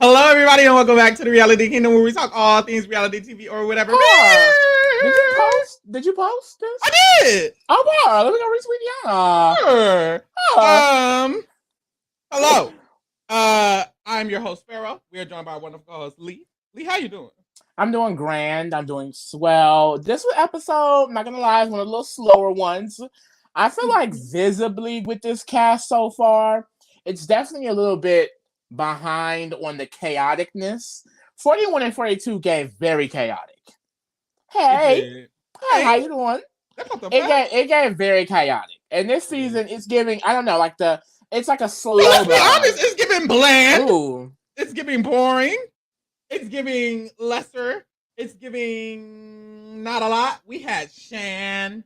Hello, everybody, and welcome back to the Reality Kingdom, where we talk all things reality TV or whatever. Did you post I this? did. Oh, wow. Let me go retweet Yana. Sure. Oh. Hello. I'm your host Pharaoh. We are joined by our wonderful co-host Lee. Lee, how you doing? I'm doing grand. I'm doing swell. This episode, I'm not gonna lie, is one of the little slower ones. I feel like visibly with this cast so far, it's definitely a little bit behind on the chaoticness. 41 and 42 gave very chaotic. It Hey, did. hey, how Hey, you doing? that popped up It fast. gave very chaotic. And this It did. season, it's giving, I don't know, it's like a But slow let's be honest, burn. it's giving bland. Ooh. It's giving boring. It's giving lesser. It's giving not a lot. We had Shan.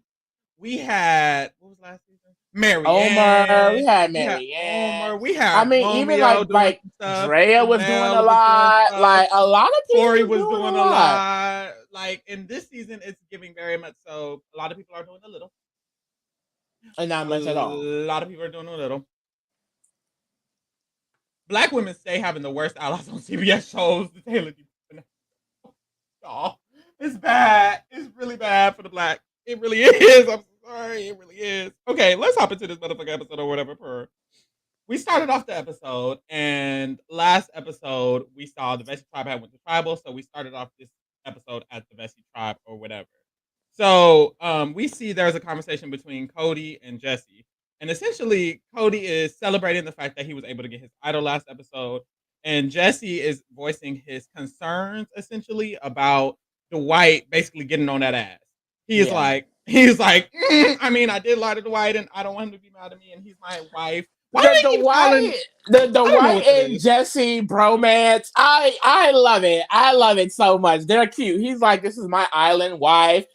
We had what was last season? Omar, Marianne. we had We had Marianne. Omar. We I had mean, even Romeo doing like some stuff. Drea was doing a Janelle was doing lot. stuff. Like a lot of people Corey was was doing a doing a lot. lot. Like in this season, it's giving very much so. A lot of people are doing a little. And not A much at all. lot of people are doing a little. Black women stay having the worst allies on CBS shows. The Taylor, oh, it's bad. It's really bad for the black. It really is. I'm sorry. It really is. Okay, let's hop into this motherfucking episode or whatever. We started off the episode, and last episode we saw the Vesey tribe had went to tribal, so we started off this episode at the Vesey tribe or whatever. So we see there's a conversation between Cody and Jesse, and essentially Cody is celebrating the fact that he was able to get his idol last episode, and Jesse is voicing his concerns essentially about Dwight basically getting on that ass. Yeah. He's like, I mean, I did lie to Dwight, and I don't want him to be mad at me, and he's my wife. Why The do the they keep calling? white the I don't know white what that and is. Jesse bromance. I love it. I love it so much. They're cute. He's like, this is my island wife.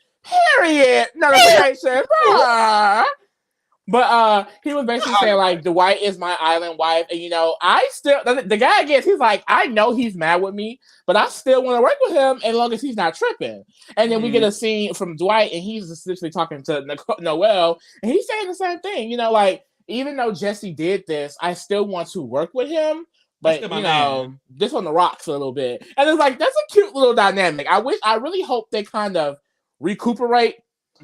Period. Notification. Ah. But he was basically saying like Dwight is my island wife, and I still the guy gets he's like I know he's mad with me, but I still want to work with him as long as he's not tripping. And then we get Mhm. a scene from Dwight, and he's essentially talking to Noel, and he's saying the same thing. Like even though Jesse did this, I still want to work with him. That's But still my man. this on the rocks a little bit, and it's like that's a cute little dynamic. I really hope they kind of recuperate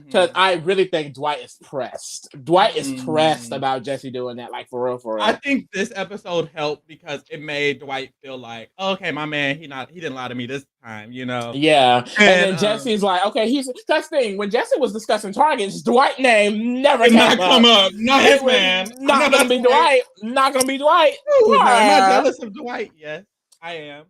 because Mhm. I really think Dwight is pressed. Dwight is pressed Mhm. about Jesse doing that, like for real, for I real. think this episode helped because it made Dwight feel like, oh, okay, my man, he didn't lie to me this time. Yeah, and And then Jesse's like, okay, that's the thing. When Jesse was discussing targets, Dwight name never did came not come up. up. Not his It was man. I know not gonna that's be right. Dwight. Not gonna be Dwight. Ooh, now am I Ah. jealous of Dwight? Yes, I am.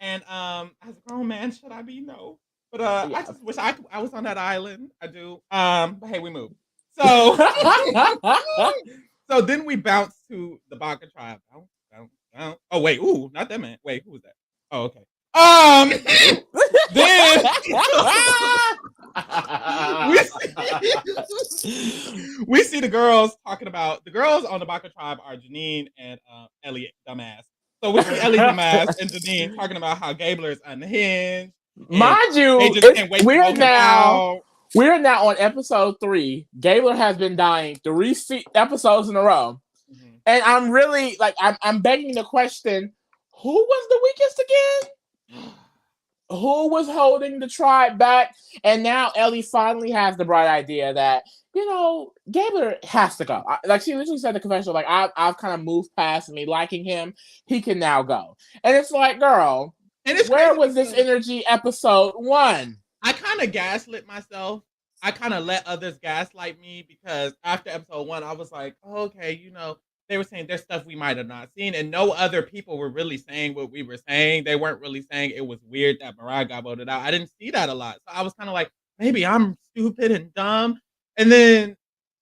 And as a grown man, should I be? No. But I Yeah. just wish I was on that island. I do. But hey, we moved. So so then we bounce to the Baka tribe. Bounce, bounce, bounce. Oh wait, ooh, not that man. Wait, who was that? Oh, okay. Then we see the girls talking about the girls on the Baka tribe are Janine and Elliot, dumbass. So we see Ellie dumbass and Janine talking about how Gabler is unhinged and Mind they you, just can't wait to vote him out. we're now on episode 3. Gabler has been dying 3 episodes in a row. Mm-hmm. And I'm really like I'm begging the question, who was the weakest again? Who was holding the tribe back? And now Ellie finally has the bright idea that Gabler has to go. Like she literally said in the confessional, like I've kind of moved past me liking him. He can now go. And it's like, girl, And it's where crazy was this energy episode 1? I kind of gaslit myself. I kind of let others gaslight me because after episode 1, I was like, oh, okay, they were saying there's stuff we might have not seen, and no other people were really saying what we were saying. They weren't really saying it was weird that Mariah got voted out. I didn't see that a lot. So I was kind of like, maybe I'm stupid and dumb. And then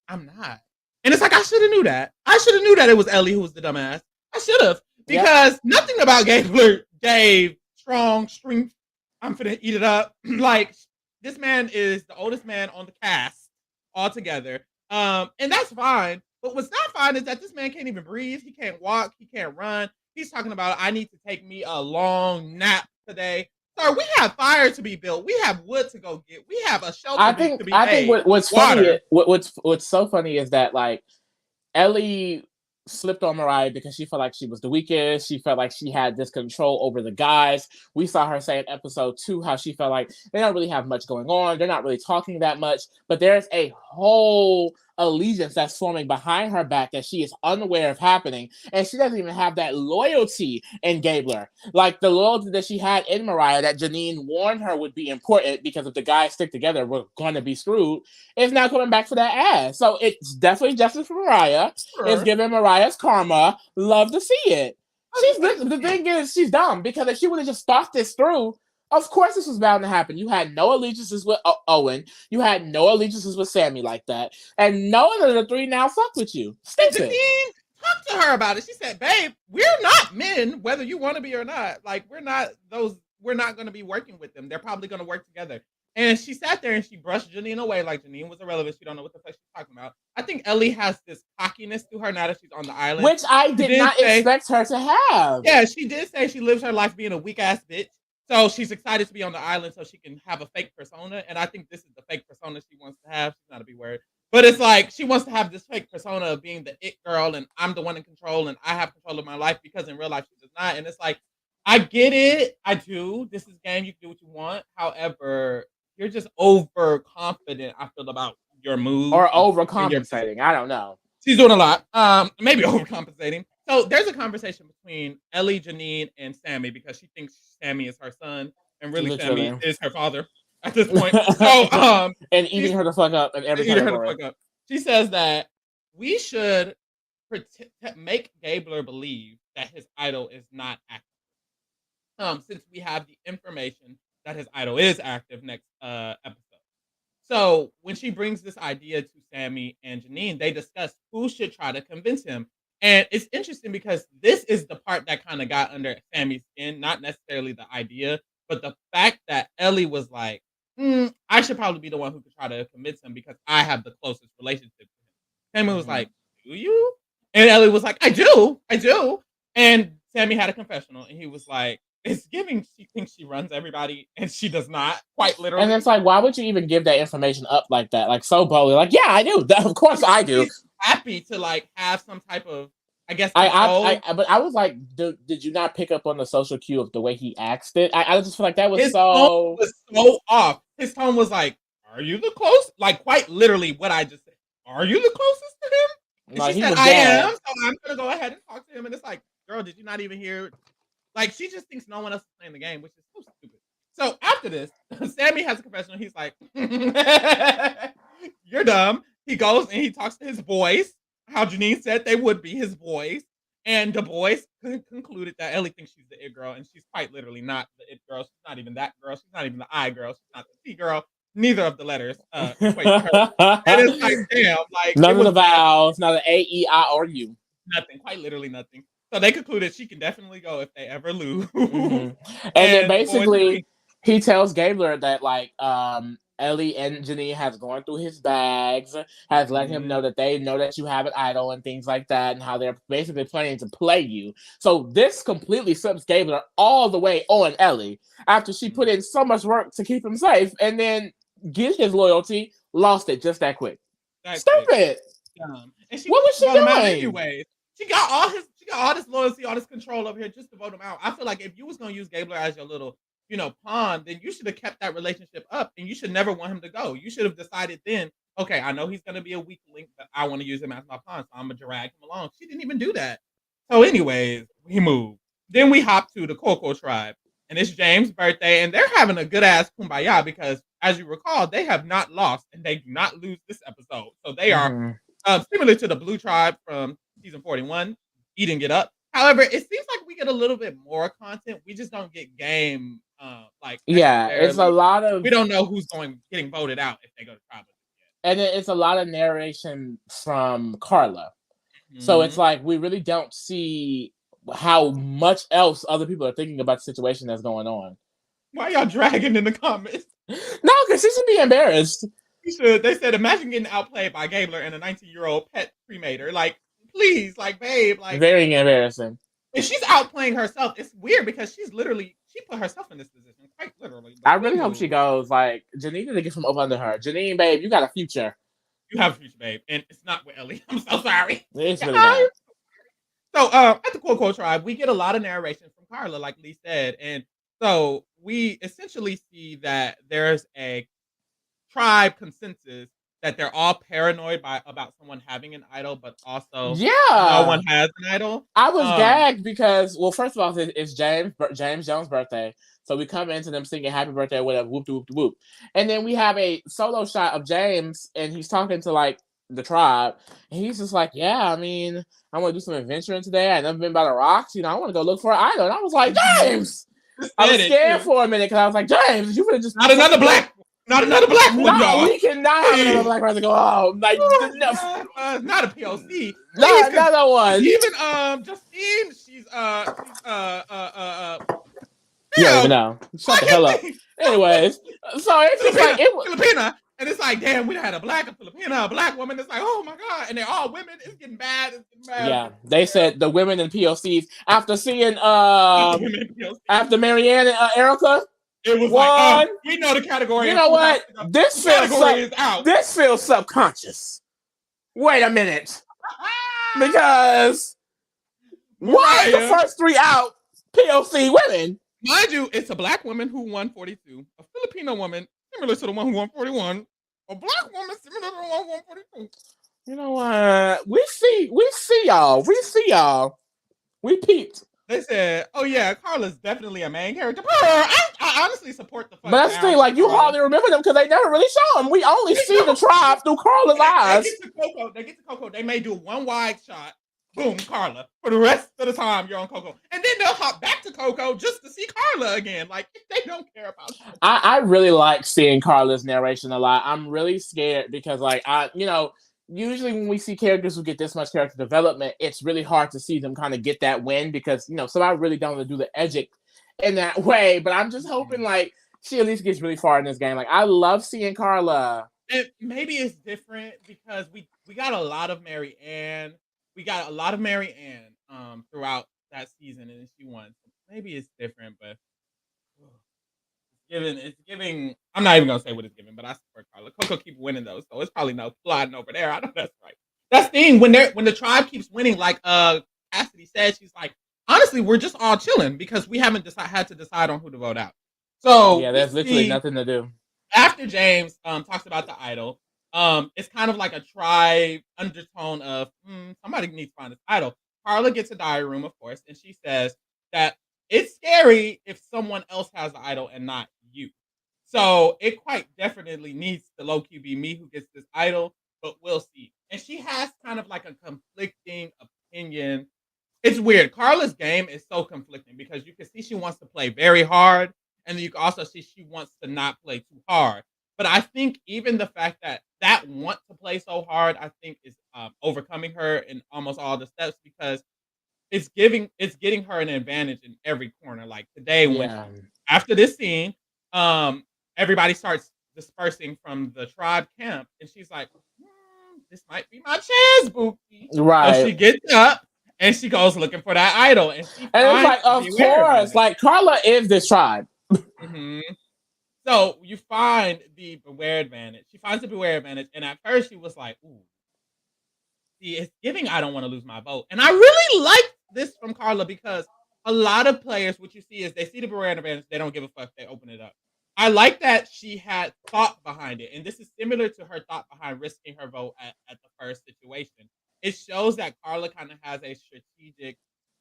I'm not. And it's like, I should have knew that. I should have knew that it was Ellie who was the dumbass. I should have. Because nothing about Gabler gave strong strength. I'm finna eat it up. Like, this man is the oldest man on the cast altogether. And that's fine. But what's not fine is that this man can't even breathe. He can't walk. He can't run. He's talking about, I need to take me a long nap today. Sir, we have fire to be built. We have wood to go get. We have a shelter to be I think made. what's Water. funny what's so funny is that like Ellie slipped on Mariah because she felt like she was the weakest. She felt like she had this control over the guys. We saw her say in episode 2 how she felt like they don't really have much going on. They're not really talking that much, but there's a whole allegiance that's forming behind her back that she is unaware of happening. And she doesn't even have that loyalty in Gabler. Like the loyalty that she had in Mariah that Janine warned her would be important because if the guys stick together, we're going to be screwed. It's now coming back for that ass. So it's definitely justice for Mariah. Sure. It's giving Mariah's karma. Love to see it. The thing is, she's dumb because if she would have just thought this through, of course this was bound to happen. You had no allegiances with Owen. You had no allegiances with Sammy like that. And none of the three now fuck with you. Stupid. Janine talked to her about it. She said, babe, we're not men, whether you want to be or not. Like, we're not going to be working with them. They're probably going to work together. And she sat there and she brushed Janine away like Janine was irrelevant. She don't know what the fuck she's talking about. I think Ellie has this cockiness to her now that she's on the island. Which I did not expect her to have. Yeah, she did say she lives her life being a weak-ass bitch. So she's excited to be on the island so she can have a fake persona. And I think this is the fake persona she wants to have. She's not a B word. But it's like she wants to have this fake persona of being the it girl and I'm the one in control and I have control of my life because in real life she does not. And it's like, I get it. I do. This is a game. You can do what you want. However, you're just overconfident, I feel, about your moves. Or overcompensating. I don't know. She's doing a lot. Maybe overcompensating. So there's a conversation between Ellie, Janine, and Sammy because she thinks Sammy is her son. And really Sammy is her father at this point. So and eating her the fuck up in every category. She says that we should make Gabler believe that his idol is not active. Since we have the information that his idol is active next episode. So when she brings this idea to Sammy and Janine, they discuss who should try to convince him. And it's interesting because this is the part that kind of got under Sammy's skin, not necessarily the idea, but the fact that Ellie was like, I should probably be the one who could try to convince him because I have the closest relationship to him. Sammy was like, do you? And Ellie was like, I do. And Sammy had a confessional and he was like, it's giving she thinks she runs everybody and she does not, quite literally. And it's like, why would you even give that information up like that? Like so boldly, like, yeah, I do. Of course I do. She's happy to like have some type of, I guess, but I was like, did you not pick up on the social cue of the way he asked it? I just feel like that was his tone was so off. His tone was like, are you the closest? Like quite literally what I just said. Are you the closest to him? And like, she said, I am, so I'm going to go ahead and talk to him. And it's like, girl, did you not even hear? Like, she just thinks no one else is playing the game, which is so stupid. So after this, Sammy has a confessional. He's like, you're dumb. He goes and he talks to his boys, how Janine said they would be his boys. And the boys concluded that Ellie thinks she's the it girl, and she's quite literally not the it girl. She's not even that girl. She's not even the I girl. She's not the T girl. Neither of the letters equate to her. And it's like, damn. Like, none of the vowels, not an A, E, I, or U. Nothing. Quite literally nothing. So they concluded she can definitely go if they ever lose. And then basically he tells Gabler that like Ellie and Janine has gone through his bags, has let him know that they know that you have an idol and things like that, and how they're basically planning to play you. So this completely flips Gabler all the way on Ellie after she put in so much work to keep him safe, and then get his loyalty, lost it just that quick. Stupid. And what was she doing? Anyway, she got all this loyalty, all this control over here just to vote him out. I feel like if you was gonna use Gabler as your little, pawn, then you should have kept that relationship up, and you should never want him to go. You should have decided then, okay, I know he's gonna be a weak link, but I want to use him as my pawn, so I'm gonna drag him along. She didn't even do that. So, anyways, we moved. Then we hop to the Coco tribe, and it's James' birthday, and they're having a good ass kumbaya because, as you recall, they have not lost, and they do not lose this episode. So they are similar to the Blue tribe from season 41, eating it up. However, it seems like we get a little bit more content. We just don't get game. It's a lot of. We don't know who's getting voted out if they go to tribe. And it's a lot of narration from Carla. So it's like we really don't see how much else other people are thinking about the situation that's going on. Why y'all dragging in the comments? No, because she should be embarrassed. She should. They said, imagine getting outplayed by Gabler and a 19-year-old pet cremator. Like, please, like, babe, like, very embarrassing. And she's outplaying herself. It's weird because she put herself in this position, quite literally. I really hope she goes like Janine to get from up under her. Janine, babe, you got a future. You have a future, babe, and it's not with Ellie. I'm so sorry. It's really not. So, at the Coco tribe, we get a lot of narration from Carla, like Lee said, and so we essentially see that there's a tribe consensus that they're all paranoid about someone having an idol, but also no Yeah. one has an idol. I was gagged because, well, first of all, it's James Jones' birthday, so we come into them singing "Happy Birthday," whatever, whoop de whoop de whoop, and then we have a solo shot of James, and he's talking to like the tribe, and he's just like, "Yeah, I mean, I want to do some adventuring today. I've never been by the rocks, I want to go look for an idol." And I was like, James, I was scared for a minute because I was like, James, you would just not another black one, y'all. We cannot have another black person go. Oh, like not a POC. No, another one. Even Justine, she's yeah, no, shut the hell up. Anyways, so it's just like it was Filipina, and it's like, damn, we had a Filipina, a black woman. It's like, oh my god, and they're all women. It's getting bad. Yeah, they said the women in POCs after seeing after Marianne and Erica. It was like, we know the category. You know what? This feels subconscious. Wait a minute, because why the first three out POC women? Mind you, it's a black woman who won 42, a Filipino woman similar to the one who won 41, a black woman similar to the one who won 42. You know what? We see y'all. We peeped. They said, "Oh yeah, Carla's definitely a main character." I honestly support the. But that's the thing, like you hardly remember them because they never really show them. We only see the tribe through Carla's eyes. They get to Coco. They may do one wide shot. Boom, Carla. For the rest of the time, you're on Coco, and then they'll hop back to Coco just to see Carla again. Like they don't care about you. I really like seeing Carla's narration a lot. I'm really scared because, like, usually when we see characters who get this much character development, it's really hard to see them kind of get that win because so I really don't want to do the edgic in that way. But I'm just hoping like she at least gets really far in this game. Like I love seeing Carla. And maybe it's different because we got a lot of Mary Ann. We got a lot of Mary Ann throughout that season, and she won. So maybe it's different, but it's giving. I'm not even gonna say what it's giving, but I support Carla. Coco keep winning those, so it's probably no sliding over there. I know that's right. That's the thing when the tribe keeps winning, like Cassidy said, she's like, honestly, we're just all chilling because we haven't had to decide on who to vote out. So yeah, there's literally nothing to do. After James talks about the idol, it's kind of like a tribe undertone of somebody needs to find this idol. Carla gets a diary room, of course, and she says that it's scary if someone else has the idol and not you. So it quite definitely needs to low-key be me who gets this idol, but we'll see. And she has kind of like a conflicting opinion. It's weird. Carla's game is so conflicting because you can see she wants to play very hard, and then you can also see she wants to not play too hard. But I think even the fact that want to play so hard, I think is overcoming her in almost all the steps because it's getting her an advantage in every corner. Like today, when after this scene, everybody starts dispersing from the tribe camp, and she's like, "This might be my chance, Bookie." Right. So she gets up and she goes looking for that idol, and it's like, of course, like Carla is this tribe. Mm-hmm. So you find the beware advantage. She finds the beware advantage, and at first she was like, "Ooh, see, it's giving. I don't want to lose my vote." And I really like this from Carla because a lot of players, what you see is they see the beware advantage, they don't give a fuck, they open it up. I like that she had thought behind it, and this is similar to her thought behind risking her vote at the first situation. It shows that Carla kind of has a strategic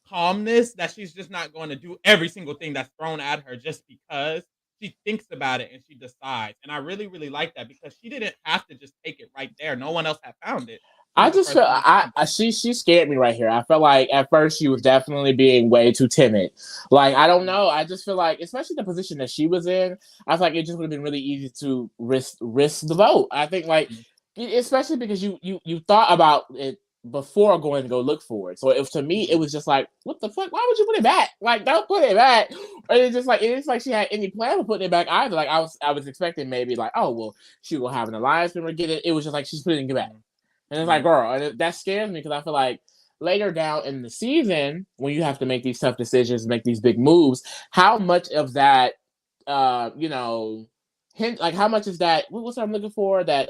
calmness that she's just not going to do every single thing that's thrown at her just because. She thinks about it and she decides. And I really, really like that because she didn't have to just take it right there. No one else had found it. I just feel she scared me right here. I felt like at first she was definitely being way too timid. Like I don't know. I just feel like, especially the position that she was in, I feel like it just would have been really easy to risk the vote. I think like, especially because you thought about it before going to go look for it. So if to me it was just like, what the fuck? Why would you put it back? Like don't put it back. And it's just like she had any plan for putting it back either. Like I was expecting maybe like, oh well, she will have an alliance member get it. It was just like she's putting it back. And it's like, girl, and that scares me because I feel like later down in the season, when you have to make these tough decisions, make these big moves, how much of that, like how much is that? What's what I'm looking for? That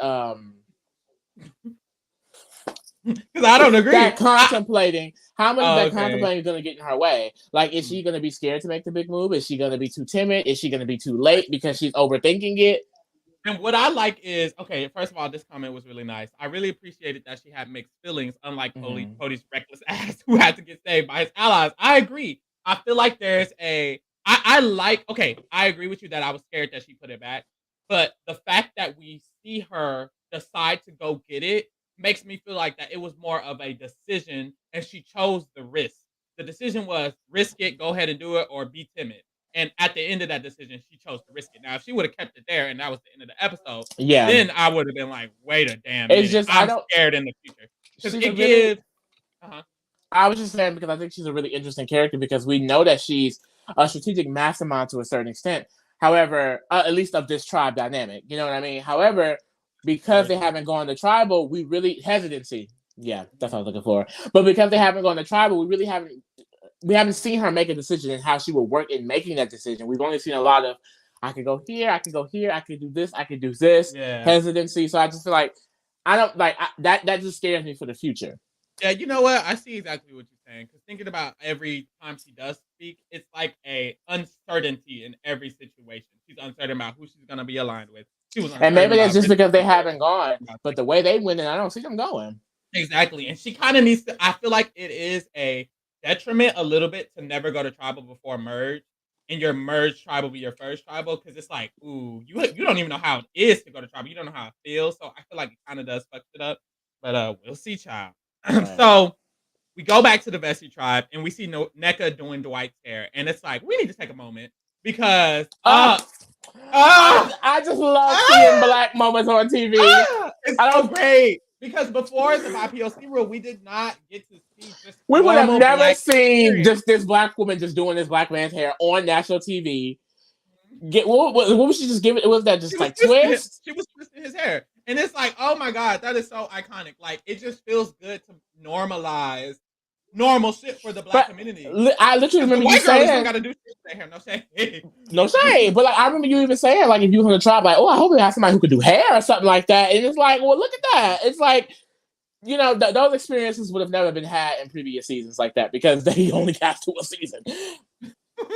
because I don't agree. That contemplating, how much is Oh, that okay. contemplating going to get in her way? Like, is Mm. she going to be scared to make the big move? Is she going to be too timid? Is she going to be too late because she's overthinking it? And what I like is okay. First of all, this comment was really nice. I really appreciated that she had mixed feelings, unlike Mhm. Cody's reckless ass who had to get saved by his allies. I agree. I feel like there's a. I like. Okay, I agree with you that I was scared that she put it back, but the fact that we see her decide to go get it makes me feel like that it was more of a decision, and she chose the risk. The decision was risk it, go ahead and do it, or be timid. And at the end of that decision, she chose to risk it. Now, if she would have kept it there and that was the end of the episode, Yeah. then I would have been like, wait a damn It's minute. just, I I'm don't, scared in the future. Because she's a it really, gives uh-huh. I was just saying because I think she's a really interesting character because we know that she's a strategic mastermind to a certain extent. However, at least of this tribe dynamic, you know what I mean? However, because Sure. they haven't gone to tribal, we really hesitancy. Yeah, that's what I Mhm. was looking for. But because they haven't gone to tribal, we haven't seen her make a decision and how she would work in making that decision. We've only seen a lot of I could go here, I could go here, I could do this, I could do this Yeah. hesitancy. So I just feel like I don't like that. That just scares me for the future. Yeah, you know what? I see exactly what you're saying. Because thinking about every time she does speak, it's like a uncertainty in every situation. She's uncertain about who she's gonna be aligned with. She was And uncertain maybe that's about just risking because they it. haven't gone. About But the taking way it. they win it, I don't see them going. Exactly, and she kinda needs to I feel like it is a detriment a little bit to never go to tribal before merge, and your merge tribal be your first tribal because it's like, ooh, you don't even know how it is to go to tribal, you don't know how it feels, so I feel like it kinda does fuck it up, but, we'll see, child. Right. So, we go back to the Vesey tribe, and we see NECA doing Dwight's hair, and it's like, we need to take a moment because, Uh, ah, I just love seeing ah! black moments on TV. It's I so don't. great because before the BIPOC rule, we did not get to see just We would have normal never black seen experience. just this black woman just doing this black man's hair on national TV. Mhm. Get what was she just giving? Was that She just was like twisting it. twist? She was twisting his hair, and it's like, oh my god, that is so iconic. Like it just feels good to normalize normal shit for the black But community I literally because the remember you white girlies don't saying got to do shit to their hair. No shade. no shade, but like I remember you even saying like if you was on the tribe, like oh I hope we have somebody who could do hair or something like that. And it's like well look at that. It's like those experiences would have never been had in previous seasons like that because they only cast to a season.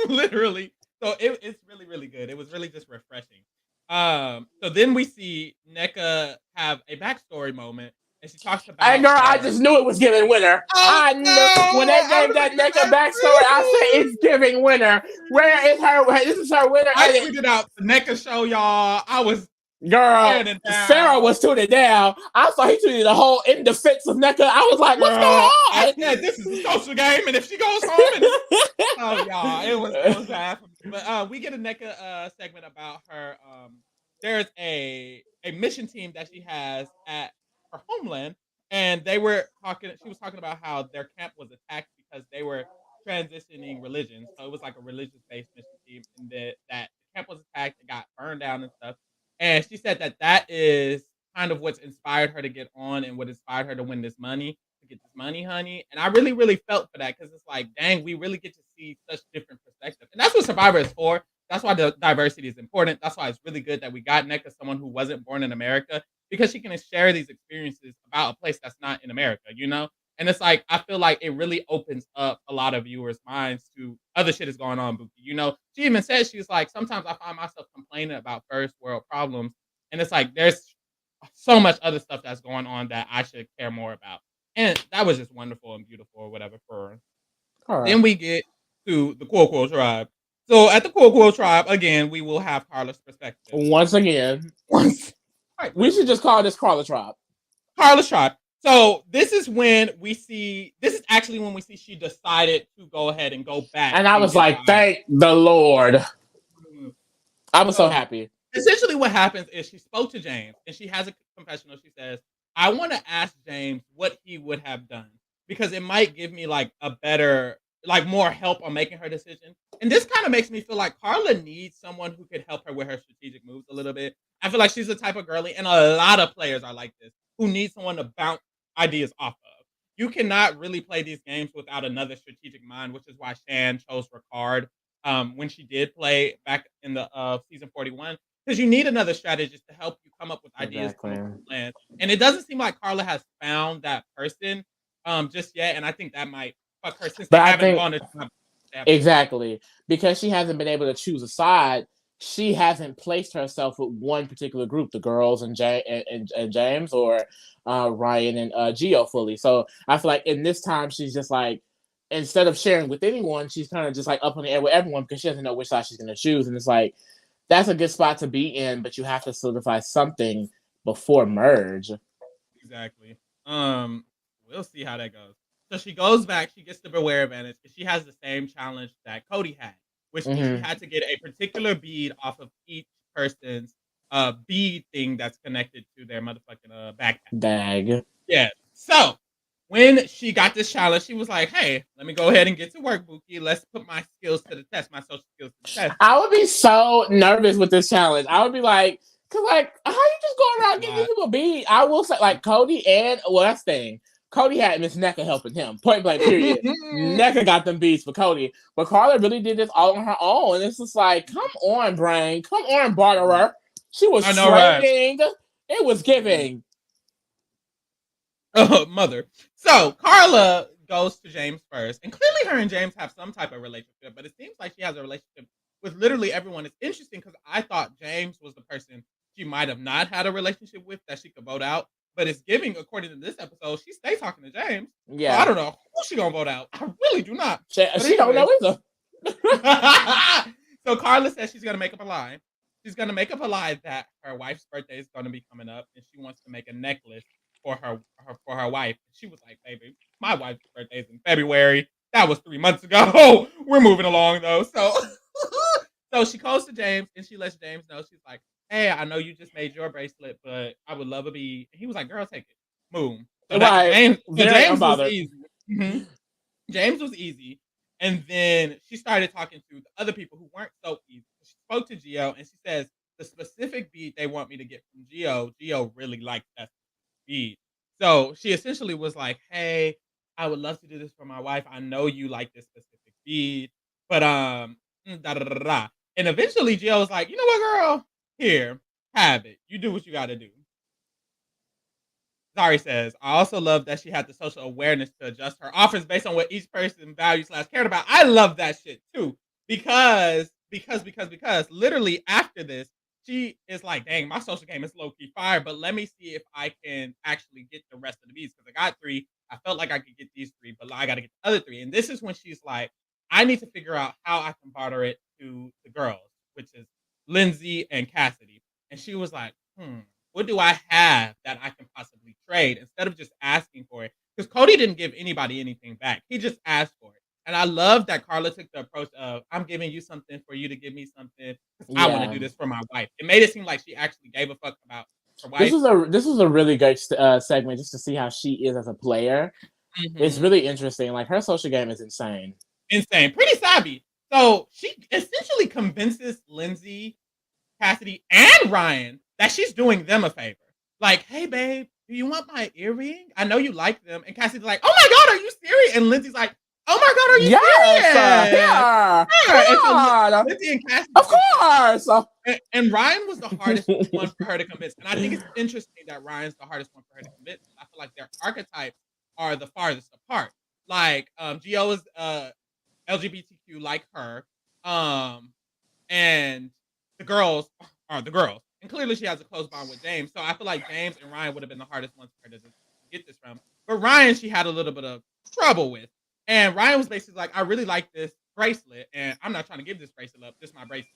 Literally. So it's really, really good. It was really just refreshing. So then we see NECA have a backstory moment, and she talks And about girl, I her. just knew it was giving winner. Oh I knew when no! they I gave was that thinking naked that backstory. I said it's giving winner. Where too. is her? This is her winner. I And tweeted out the NECA show, y'all. I was girl, tearing it Sarah down. was tuning down. I saw he tweeted the whole in defense of NECA. I was like, what's Girl, I going said this is a social game, and if she goes home and it's oh y'all, it was bad for me. But we get a NECA segment about her. There's a mission team that she has at her homeland, and they were talking. She was talking about how their camp was attacked because they were transitioning religions. So it was like a religious based mission team, and that the camp was attacked and got burned down and stuff. And she said that that is kind of what's inspired her to get on and what inspired her to win this money, to get this money, honey. And I really, really felt for that because it's like, dang, we really get to see such different perspectives. And that's what Survivor is for. That's why the diversity is important. That's why it's really good that we got Nick as someone who wasn't born in America because she can share these experiences about a place that's not in America, you know? And it's like, I feel like it really opens up a lot of viewers' minds to other shit is going on, Buki. You know, she even said, she's like, sometimes I find myself complaining about first world problems. And it's like, there's so much other stuff that's going on that I should care more about. And that was just wonderful and beautiful or whatever for her. on? Then we get to the Coco tribe. So at the Coco tribe, again, we will have Carla's perspective. Once again, Once, quite we should literally, just call this Carla Tribe. Carla's tribe. So this is when we see. This is actually when we see she decided to go ahead and go back And I and was get the like, island. thank the Lord. Mhm. I was so So happy. essentially, what happens is she spoke to James and she has a confessional. She says, "I want to ask James what he would have done because it might give me like a better, like more help on making her decision." And this kind of makes me feel like Carla needs someone who could help her with her strategic moves a little bit. I feel like she's the type of girly, and a lot of players are like this, who need someone to bounce ideas off of. You cannot really play these games without another strategic mind, which is why Shan chose Ricard when she did play back in the season 41 because you need another strategist to help you come up with ideas, come Exactly. up with plans. And it doesn't seem like Carla has found that person just yet. And I think that might fuck her since they But I haven't think gone to established. exactly because she hasn't been able to choose a side. She hasn't placed herself with one particular group, the girls and and James, or Ryan and Geo fully. So I feel like in this time she's just like, instead of sharing with anyone, she's kind of just like up in the air with everyone because she doesn't know which side she's going to choose. And it's like that's a good spot to be in, but you have to solidify something before merge. Exactly. We'll see how that goes. So she goes back, she gets the beware advantage, and she has the same challenge that Cody had, which means she Mm-hmm. had to get a particular bead off of each person's bead thing that's connected to their motherfucking backpack. Dag. Yeah. So when she got this challenge, she was like, "Hey, let me go ahead and get to work, Buki. Let's put my skills to the test, my social skills to the test." I would be so nervous with this challenge. I would be like, cause like, how you just go It's around a getting these lot. people beat? I will say, like Cody and well, that's the thing. Cody had Miss NECA helping him. Point blank, period. NECA got them beats for Cody, but Carla really did this all on her own. And it's just like, come on, brain, come on, barterer. She was I know, right? training. It was giving. Oh, mother. So Carla goes to James first, and clearly her and James have some type of relationship, but it seems like she has a relationship with literally everyone. It's interesting because I thought James was the person she might have not had a relationship with that she could vote out, but it's giving, according to this episode, she stays talking to James. So I Yeah, don't know who she gonna vote out. I really do not. But she don't know anyways, either. so Carla says she's gonna make up a lie. She's gonna make up a lie that her wife's birthday is gonna be coming up, and she wants to make a necklace for her wife. She was like, "Baby, my wife's birthday is in February. That was 3 months ago. We're moving along though." So, so she calls to James and she lets James know. She's like, "Hey, I know you just made your bracelet, but I would love a bead." And he was like, "Girl, take it. Boom." So that Right, James, so very James was unbothered. easy. Mhm. James was easy. And then she started talking to the other people who weren't so easy. She spoke to Gio and she says, the specific beat they want me to get from Gio really likes that beat. So she essentially was like, "Hey, I would love to do this for my wife. I know you like this specific beat, but da da da da." Da." And eventually Gio was like, "You know what, girl? Here, have it. You do what you got to do." Zari says, I also love that she had the social awareness to adjust her offers based on what each person values / cared about. I love that shit too. Because literally after this, she is like, dang, my social game is low key fire, but let me see if I can actually get the rest of the beats. Because I got three. I felt like I could get these three, but I gotta get the other three. And this is when she's like, I need to figure out how I can barter it to the girls, which is Lindsay and Cassidy. And she was like, what do I have that I can possibly trade instead of just asking for it? Because Cody didn't give anybody anything back. He just asked for it. And I love that Carla took the approach of, I'm giving you something for you to give me something because I want to Yeah. do this for my wife. It made it seem like she actually gave a fuck about her wife. This was a really good segment just to see how she is as a player. It's Mhm. really interesting. Like her social game is insane. Insane. Pretty savvy. So she essentially convinces Lindsay, Cassidy, and Ryan that she's doing them a favor. Like, hey, babe, do you want my earring? I know you like them. And Cassidy's like, oh my God, are you serious? And Lindsay's like, oh my God, are you Yes, serious? here, Yeah. And so God, Lindsay and Cassidy of is just, course. and Ryan was the hardest one for her to convince. And I think it's interesting that Ryan's the hardest one for her to convince. I feel like their archetypes are the farthest apart. Like, Gio is LGBTQ like her. Um, and the girls are the girls. And clearly she has a close bond with James. So I feel like James and Ryan would have been the hardest ones for her to get this from. But Ryan, she had a little bit of trouble with. And Ryan was basically like, I really like this bracelet, and I'm not trying to give this bracelet up. This is my bracelet.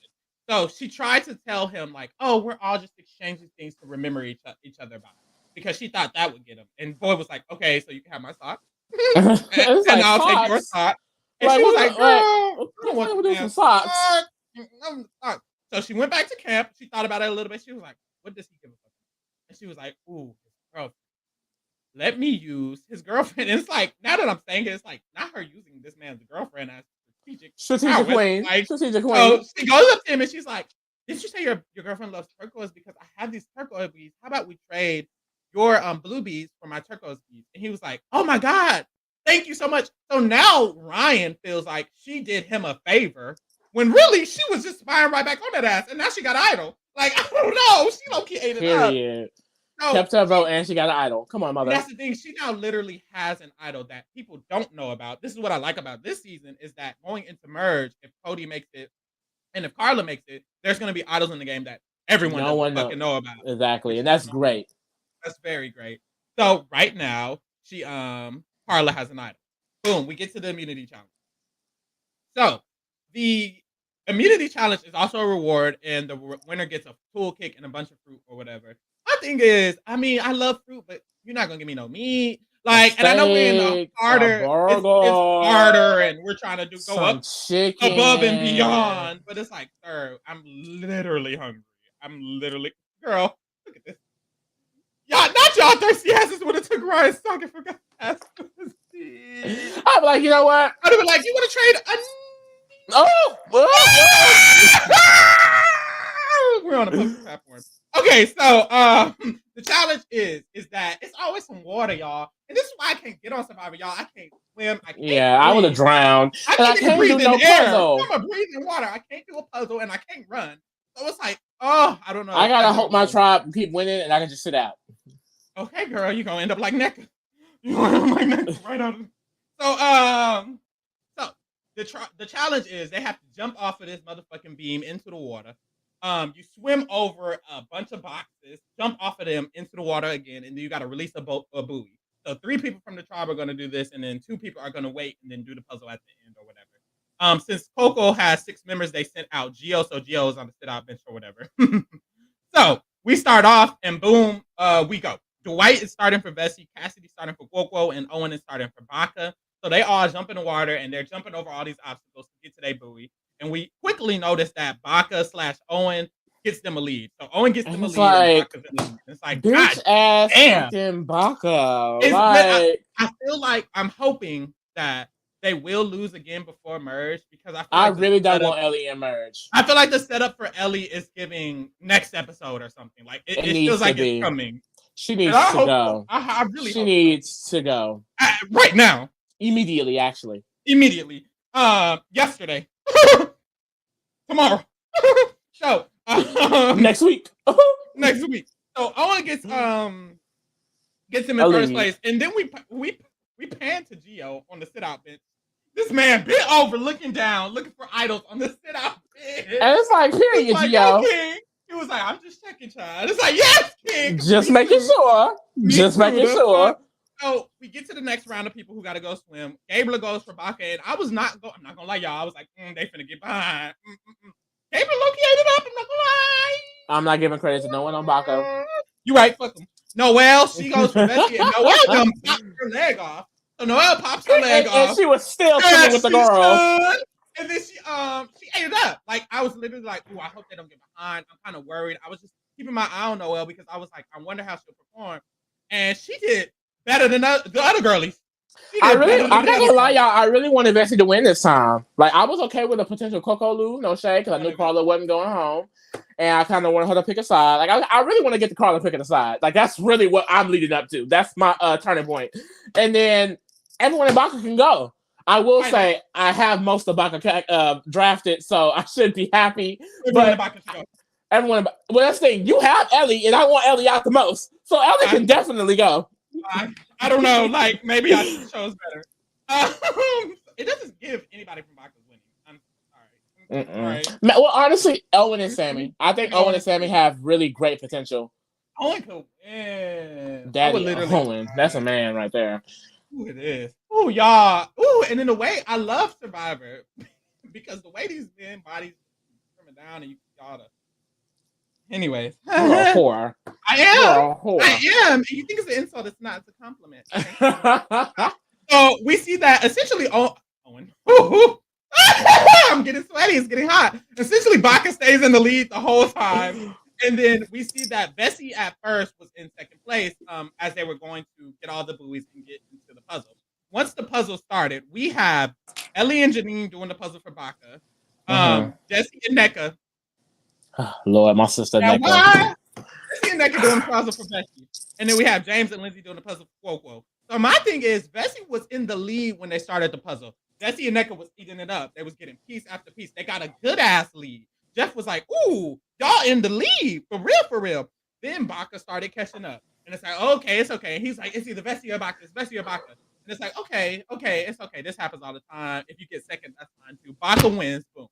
So she tried to tell him, like, oh, we're all just exchanging things to remember each other by. Because she thought that would get him. And Boy was like, okay, so you can have my sock. It's And like I'll take your socks. sock. And Like she was what? like, girl, Like I don't what want am I the doing some damn socks? sock. So she went back to camp. She thought about it a little bit. She was like, what does he give a fuck about? And she was like, ooh, his girlfriend. Let me use his girlfriend. And it's like, now that I'm saying it, it's like not her using this man's girlfriend as strategic Strategic prowess. queen. Like, Strategic queen. so she goes up to him and she's like, didn't you say your girlfriend loves turquoise? Because I have these turquoise beads. How about we trade your blue beads for my turquoise beads? And he was like, oh my God, thank you so much. So now Ryan feels like she did him a favor when really she was just spying right back on that ass. And now she got idle. Like, I don't know. She low-key ate it up. Period. So Kept her vote and she got an idol. Come on, mother. that's the thing. She now literally has an idol that people don't know about. This is what I like about this season is that going into merge, if Cody makes it and if Carla makes it, there's gonna be idols in the game that everyone No doesn't one fucking knows. know about. Exactly. Which And is that's great. That's very great. So right now, she Carla has an idol. Boom, we get to the immunity challenge. So the immunity challenge is also a reward, and the winner gets a tool kick and a bunch of fruit or whatever. My thing is, I mean, I love fruit, but you're not gonna give me no meat. Like, and I know we're in the Steak, a harder, it's burger, harder, and we're trying to go some up above and chicken. beyond. But it's like, sir, I'm literally hungry. I'm literally, girl, look at this. Y'all, not y'all thirsty asses would have took Ryan's song and forgot to ask for the seed. I'm like, you know what? I'd have been like, you want to trade a Oh, We're on a public platform. Okay, so the challenge is that it's always some water, y'all. And this is why I can't get on Survivor, y'all. I can't swim. I can't yeah, I would have breathe. drowned. I And I can't even can't breathe do in no air. puzzle. I'm gonna breathe in water. I can't do a puzzle and I can't run. So it's like, oh, I don't know. I gotta don't hope my know. tribe keep winning and I can just sit out. Okay, girl, you're gonna end up like NECA. You're gonna end up like NECA right out of So the challenge is they have to jump off of this motherfucking beam into the water. You swim over a bunch of boxes, jump off of them into the water again, and then you got to release a buoy. So 3 people from the tribe are going to do this, and then 2 people are going to wait and then do the puzzle at the end or whatever. Since Coco has 6 members, they sent out Geo, so Geo is on the sit out bench or whatever. So we start off, and boom, we go. Dwight is starting for Vessi, Cassidy starting for Coco, and Owen is starting for Baka. So they all jump in the water and they're jumping over all these obstacles to get to their buoy. And we quickly notice that Baka/Owen gets them a lead. So Owen gets them a lead and Baka's in the lead. It's like, bitch ass freaking Baka. I feel like I'm hoping that they will lose again before merge because I really don't want Ellie in merge. I feel like the setup for Ellie is giving next episode or something. Like it feels like it's coming. She needs to go. I really she needs to go right now. Immediately, actually. Immediately. Yesterday. Tomorrow. So next week. Next week. So Owen gets him in first place, and then we pan to Geo on the sit out bench. This man bent over, looking down, looking for idols on the sit out bench. And it's like, period, like, Geo. Okay. He was like, I'm just checking, child. It's like, yes, King. Just making sure. Just making sure. So we get to the next round of people who got to go swim. Gabriel goes for Baka, and I'm not gonna lie, y'all. I was like, they finna get behind. Gabriel low-key ate it up. I'm not gonna lie. I'm not giving credit to no one on Baka. You right, fuck him. Noelle, she goes for Bessie, and Noelle pops her leg off. So Noelle pops her leg off. And she was still swimming with the girl. And then she ate it up. Like, I was literally like, ooh, I hope they don't get behind. I'm kind of worried. I was just keeping my eye on Noelle because I was like, I wonder how she'll perform. And she did better than the other girlies. I'm not gonna lie, y'all. I really wanted Vessi to win this time. Like, I was okay with a potential Coco lose, no shade, because I knew Carla wasn't going home, and I kind of wanted her to pick a side. Like, I really want to get to Carla picking a side. Like, that's really what I'm leading up to. That's my turning point. And then everyone in Baka can go. I will say I have most of Baka drafted, so I should be happy. Everyone, well, that's the thing. You have Ellie, and I want Ellie out the most, so Ellie can definitely go. I don't know. Like, maybe I should chose better. It doesn't give anybody from Baka's winning. I'm sorry. Well, honestly, Owen and Sammy. I think Owen and Sammy have really great potential. Owen could win. Daddy Owen. That's a man right there. Ooh, it is. Ooh, y'all. Ooh, and in a way, I love Survivor because the way these men bodies coming down and y'all to. Anyways, you're a whore. I am. You're a whore. I am. And you think it's an insult? It's not. It's a compliment. So we see that essentially. Owen. I'm getting sweaty. It's getting hot. Essentially, Baka stays in the lead the whole time. And then we see that Vessi at first was in second place as they were going to get all the buoys and get into the puzzle. Once the puzzle started, we have Ellie and Janine doing the puzzle for Baka. Jesse and NECA. Lord, my sister NECA. Jesse and NECA doing the puzzle for Vessi. And then we have James and Lindsay doing the puzzle for Coco. So my thing is, Vessi was in the lead when they started the puzzle. Jesse and NECA was eating it up. They was getting piece after piece. They got a good ass lead. Jeff was like, ooh, y'all in the lead for real, for real. Then Baka started catching up, and it's like, okay, it's okay. And he's like, it's either Vessi or Baka, it's Vessi or Baka. And it's like, okay, it's okay. This happens all the time. If you get second, that's fine too. Baka wins, boom.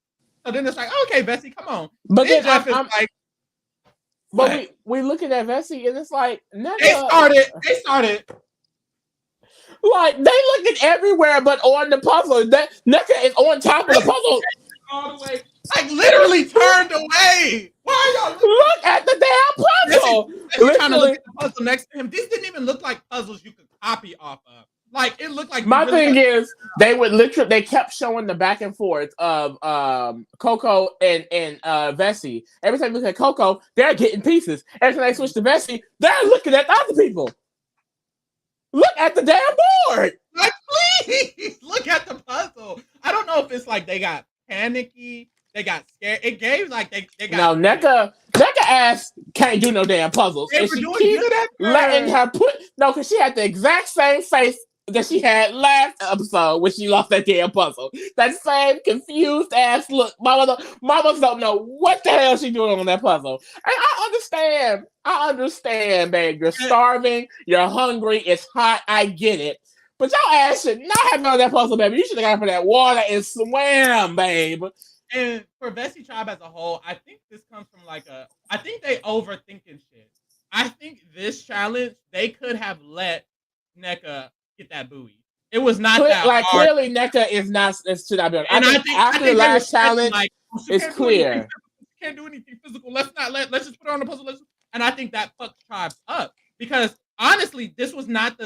So then it's like, okay, Vessi, come on. But then then Jeff is like, but what? we looking at Vessi and it's like, They nigga, started. like they looking everywhere but on the puzzle. That NECA is on top of the puzzle. All the way, like literally turned away. Why are y'all Look at the damn puzzle. Vessi trying to look at the puzzle next to him. These didn't even look like puzzles you could copy off of. Like it looked like my thing is they kept showing the back and forth of Coco and Vessi. Every time you look at Coco, they're getting pieces. Every time they switch to Vessi, they're looking at the other people. Look at the damn board. Like, please look at the puzzle. I don't know if it's like they got panicky, they got scared. It gave like they got NECA ass can't do no damn puzzles. They and were she doing keeps good at letting her because she had the exact same face that she had last episode when she lost that damn puzzle. That same confused ass look. Mamas don't know what the hell she doing on that puzzle. And I understand, babe. You're starving, you're hungry, it's hot, I get it. But your ass should not have done that puzzle, baby. You should have gone for that water and swam, babe. And for Vessi Tribe as a whole, I think this comes from I think they overthinking shit. I think this challenge, they could have let NECA get that buoy. It was not that like hard. clearly NECA is not should not be. And I think after the last challenge, it's clear. Can't do anything physical. Let's just put her on the puzzle. And I think that fucked Tribes up because honestly, this was not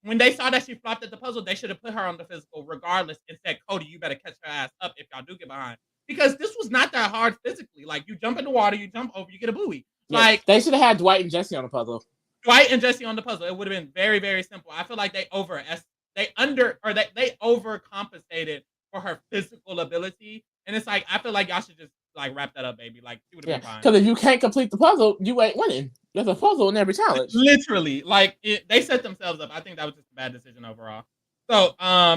when they saw that she flopped at the puzzle, they should have put her on the physical regardless and said, Cody, you better catch her ass up if y'all do get behind. Because this was not that hard physically. Like you jump in the water, you jump over, you get a buoy. Yeah, like they should have had Dwight and Jesse on the puzzle. Dwight and Jesse on the puzzle. It would have been very, very simple. I feel like they overcompensated for her physical ability. And it's like I feel like y'all should just like wrap that up, baby. Like she would have been fine. Because if you can't complete the puzzle, you ain't winning. There's a puzzle in every challenge. Literally, like they set themselves up. I think that was just a bad decision overall. So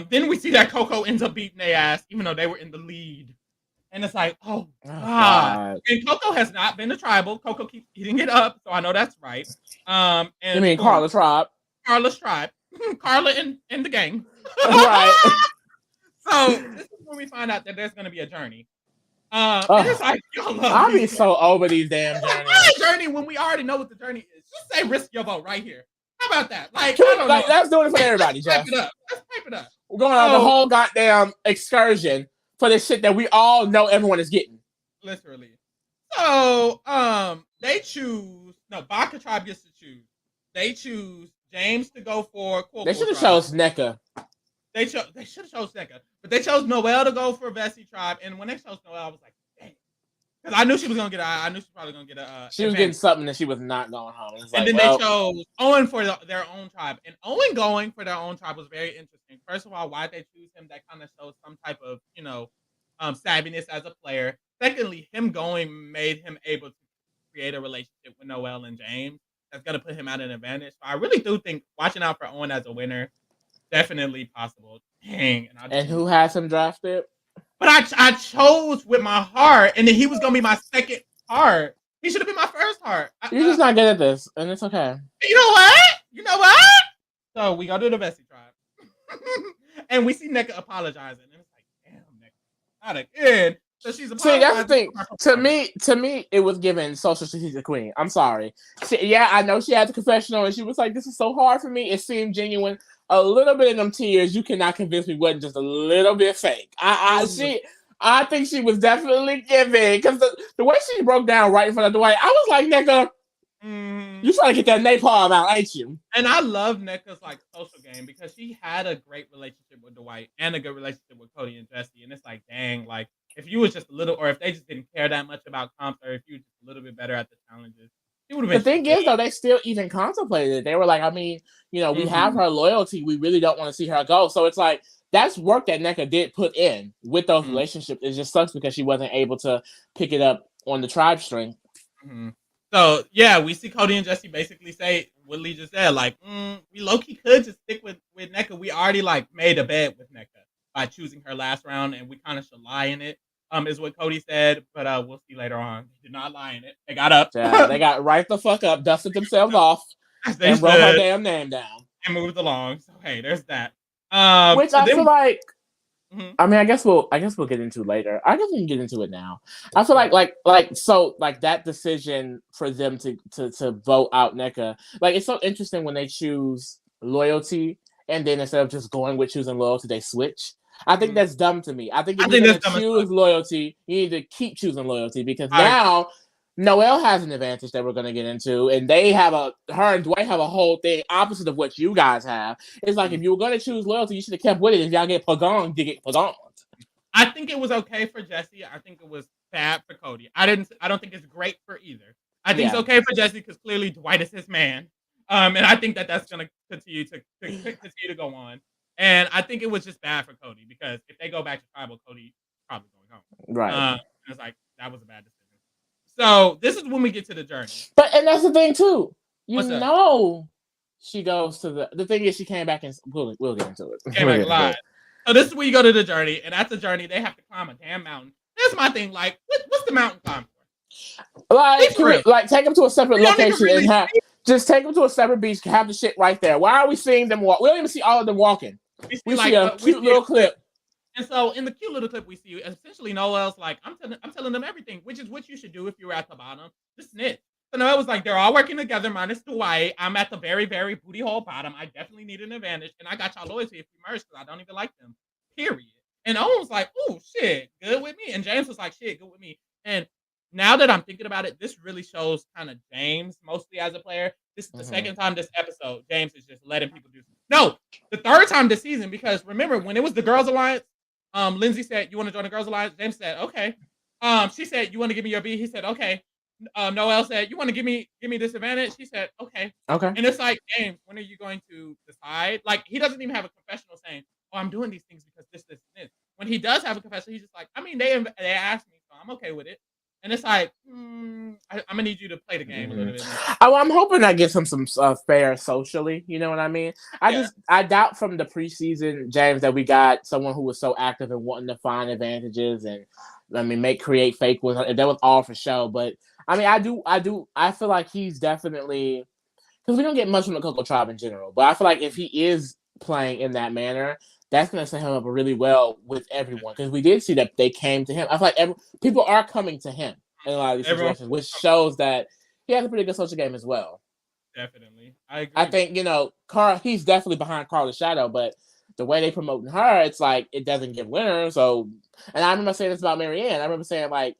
then we see that Coco ends up beating their ass, even though they were in the lead. And it's like, oh God. And Coco has not been a tribal. Coco keeps eating it up, so I know that's right. And you mean Carla's tribe? Carla's tribe. Carla in the gang. Right. So this is when we find out that there's gonna be a journey. And it's like, I'll be so over these damn journeys. Why a journey when we already know what the journey is? Just say risk your vote right here. How about that? Like, let's do it for everybody, Jeff. Let's pipe it up. We're going on the whole goddamn excursion for this shit that we all know everyone is getting. Literally. So, they choose. No, Baka tribe gets to choose. They choose James to go for Coco. They should have chose NECA. They should have chose NECA, but they chose Noelle to go for Vessi tribe. And when they chose Noelle, I was like, dang, because I knew she was gonna get. I knew she was probably gonna get a. She was getting something that she was not going home. And then they chose Owen for their own tribe. And Owen going for their own tribe was very interesting. First of all, why they choose him? That kind of shows some type of savviness as a player. Secondly, him going made him able to create a relationship with Noelle and James. That's gonna put him at an advantage. So I really do think watching out for Owen as a winner. Definitely possible. Dang. And who has him drafted? But I chose with my heart, and then he was gonna be my second heart. He should have been my first heart. You're just not good at this, and it's okay. You know what? So we go to the Vessi tribe, and we see NECA apologizing, and it's like, damn, NECA, not again. So she's apologizing. See, that's the thing. To me, it was given social strategic queen. I'm sorry. I know she had the confessional, and she was like, "This is so hard for me." It seemed genuine. A little bit of them tears, you cannot convince me wasn't just a little bit fake. I think she was definitely giving because the way she broke down right in front of Dwight, I was like, "NECA, you trying to get that napalm out, ain't you?" And I love NECA's like social game because she had a great relationship with Dwight and a good relationship with Cody and Jesse. And it's like, dang, like if you was just a little, or if they just didn't care that much about comps, or if you were just a little bit better at the challenges. The thing is, though, they still even contemplated it. They were like, I mean, we have her loyalty. We really don't want to see her go. So it's like, that's work that NECA did put in with those relationships. It just sucks because she wasn't able to pick it up on the tribe string. Mm-hmm. So, yeah, we see Cody and Jesse basically say what Lee just said. Like, we low-key could just stick with NECA. We already, like, made a bet with NECA by choosing her last round, and we kind of should lie in it. is what Cody said, but we'll see later on. They did not lie in it. They got up. Yeah, they got right the fuck up, dusted themselves off, As they and wrote her should, damn name down. and moved along. So hey, there's that. Which So I feel then, like. mhm, I mean, I guess we'll get into it later. I guess we can get into it now. I feel yeah. like that decision for them to vote out NECA, like it's so interesting when they choose loyalty and then instead of just going with choosing loyalty, they switch. I think Mhm. that's dumb to me. I think if I you're think gonna that's dumb as fuck. choose loyalty, you need to keep choosing loyalty because I agree. now Noelle has an advantage that we're gonna get into, and her and Dwight have a whole thing opposite of what you guys have. It's like Mhm. if you were gonna choose loyalty, you should have kept with it. If y'all get pagong, you get pagong. I think it was okay for Jesse. I think it was bad for Cody. I don't think it's great for either. I think it's Yeah. okay for Jesse because clearly Dwight is his man. And I think that that's gonna continue to go on. And I think it was just bad for Cody because if they go back to tribal, Cody probably going home. Right. And it's like that was a bad decision. So this is when we get to the journey. And that's the thing too. You What's up? know, she goes to the thing is she came back and we'll get into it. Came We'll back get into alive. it. So this is where you go to the journey, and at the journey they have to climb a damn mountain. That's my thing. Like, what's the mountain climb for? Be Like, for real. like take them to a separate We don't even location and really have see. just take them to a separate beach. Have the shit right there. Why are we seeing them walk? We don't even see all of them walking. We see We see like a we cute see a little clip. clip. And so in the cute little clip we see, essentially Noel's like, I'm telling them everything, which is what you should do if you were at the bottom. Just snitch. So Noel was like, they're all working together, minus Dwight. I'm at the very, very booty hole bottom. I definitely need an advantage. And I got y'all loyalty if we merge because I don't even like them. Period. And Owen was like, oh shit, good with me. And James was like, shit, good with me. And now that I'm thinking about it, this really shows kind of James mostly as a player. This is the Mm-hmm. second time this episode, James is just letting people do. No, the third time this season, because remember when it was the Girls Alliance, Lindsay said, "You want to join the Girls Alliance?" James said, "Okay." She said, "You want to give me your B?" He said, "Okay." Noelle said, "You want to give me this advantage?" She said, "Okay." Okay. And it's like, James, when are you going to decide? Like, he doesn't even have a confessional saying, "Oh, I'm doing these things because this, and this." When he does have a confession, he's just like, "I mean, they asked me, so I'm okay with it." And it's like, I'm gonna need you to play the game a little bit more. I'm hoping that gives him some fair socially. You know what I mean? Yeah, I doubt from the preseason James that we got someone who was so active and wanting to find advantages and create fake ones. That was all for show. But I mean, I feel like he's definitely because we don't get much from the Coco tribe in general. But I feel like if he is playing in that manner, that's going to set him up really well with everyone. Because we did see that they came to him. I feel like people are coming to him in a lot of these everyone situations, which shows that he has a pretty good social game as well. definitely. I I agree. think Carl. He's definitely behind Carla's shadow, but the way they promoting her, it's like it doesn't give winners. So, and I remember saying this about Marianne. I remember saying like,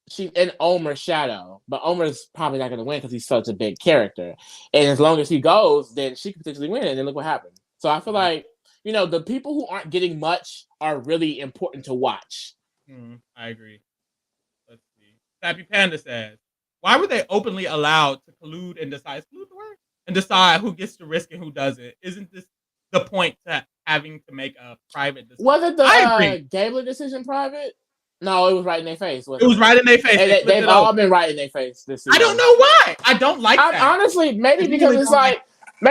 she's in Omer's shadow, but Omer's probably not going to win because he's such a big character. And as long as he goes, then she could potentially win. And then look what happened. So I feel like, the people who aren't getting much are really important to watch. I agree. Let's see. Sappy Panda says, "Why were they openly allowed to collude and decide collude the word and decide who gets to risk and who doesn't? Isn't this the point to having to make a private decision?" Was it the I agree. Gabler decision private? No, it was right in their face, It wasn't was it? right in their face. And They flipped they've it over. all been right in their face this I season. don't know why. I don't like that. Honestly, maybe I because really it's don't like like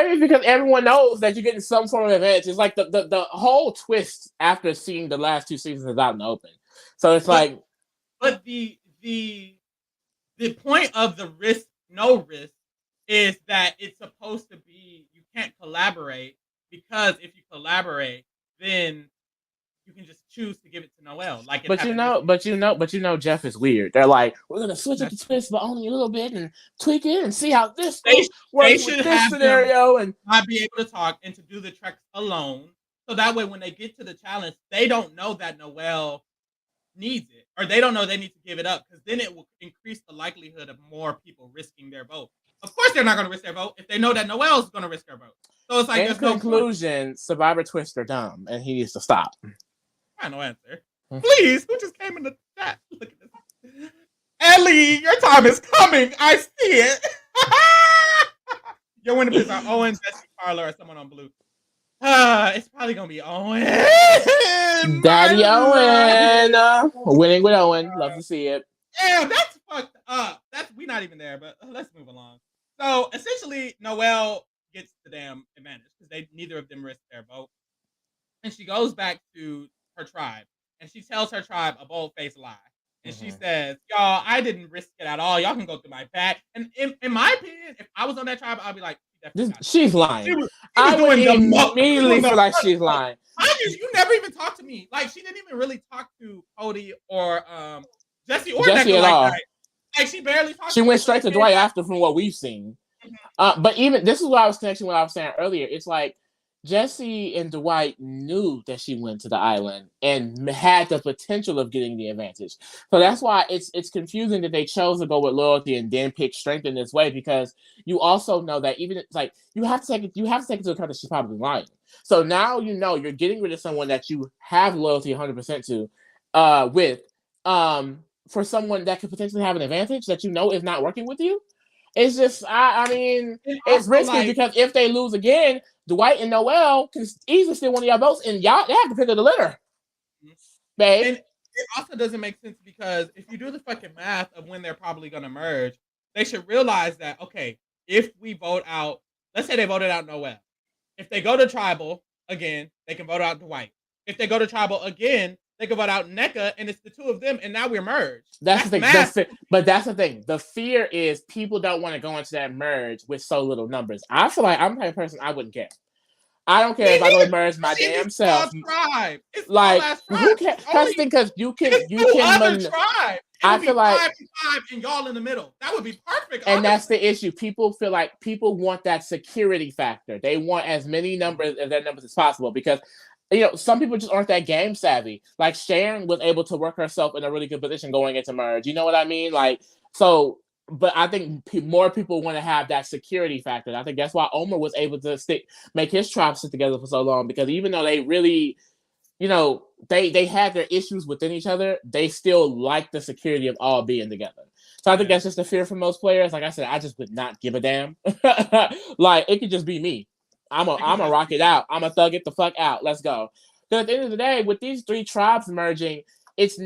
maybe because everyone knows that you're getting some form of advantage. It's like the whole twist after seeing the last two seasons is out in the open. So it's but like but the point of the risk no risk is that it's supposed to be you can't collaborate because if you collaborate, then you can just choose to give it to Noelle. Like it happened this Jeff is weird. They're like, we're gonna switch up season. the twist, but only a little bit, and tweak it and see how this They they works with should this have him scenario. And not be able to talk and to do the treks alone. So that way when they get to the challenge, they don't know that Noelle needs it. Or they don't know they need to give it up because then it will increase the likelihood of more people risking their vote. Of course they're not gonna risk their vote if they know that Noelle's gonna risk her vote. So it's like in there's no point. conclusion, Survivor twists are dumb, and he needs to stop. I no answer. Please, who just came in the chat? Look at this. Ellie, your time is coming. I see it. Your winning picks are Owen, Jesse, Carla, or someone on blue. It's probably gonna be Owen. Daddy Owen, winning with Owen. Love to see it. Damn, that's fucked up. We not even there, but let's move along. So essentially, Noelle gets the damn advantage because neither of them risk their vote, and she goes back to her tribe. and she tells her tribe a bold-faced lie. And she Mhm. says, "Y'all, I didn't risk it at all. Y'all can go through my back." And in my opinion, if I was on that tribe, I'd be like, "She definitely got it." She's She lying. was she was I would doing the most. She was immediately doing the feel like most. she's lying. Mind you never even talked to me. Like, she didn't even really talk to Cody or Jesse or Jesse Nneka at like all. that. Like, she barely talked She to them went until they straight to came Dwight back. after, from what we've seen. Mhm. But even this is what I was connecting what I was saying earlier. It's like Jesse and Dwight knew that she went to the island and had the potential of getting the advantage. So that's why it's confusing that they chose to go with loyalty and then pick strength in this way, because you also know that even it's like you have to take into account that she's probably lying. So now you know you're getting rid of someone that you have loyalty 100% to, with for someone that could potentially have an advantage that you know is not working with you. It's just, I mean, And it's also, risky like, because if they lose again, Dwight and Noel can easily steal one of y'all votes, and y'all they have to pick of the litter, babe. and it also doesn't make sense because if you do the fucking math of when they're probably gonna merge, they should realize that, okay, if we vote out, let's say they voted out Noel. If they go to tribal again, they can vote out Dwight. If they go to tribal again, they can vote out NECA, and it's the two of them, and now we're merged. That's the That's thing. math. But that's the thing. The fear is people don't want to go into that merge with so little numbers. I feel like I'm the type of person I wouldn't care. I don't care Me if I go neither, to merge my especially in damn this small self. tribe. It's small Like, ass who tribe. cares? It's That's the only thing, because it's you two can other tribes. It I would be feel like, 5 and 5 and y'all in the middle. That would be perfect, and that's honestly. the issue. People feel like people want that security factor. They want as many numbers as their numbers as possible, because some people just aren't that game savvy. Like Sharon was able to work herself in a really good position going into merge. You know what I mean? Like, so. But I think more people want to have that security factor. And I think that's why Omer was able to make his tribe sit together for so long, because even though they really, they had their issues within each other, they still like the security of all being together. So I think Yeah. that's just a fear for most players. Like I said, I just would not give a damn. Like, it could just be me. It could I'm a just rock be it out. I'm a thug it the fuck out. Let's go. Because at the end of the day, with these three tribes merging, it's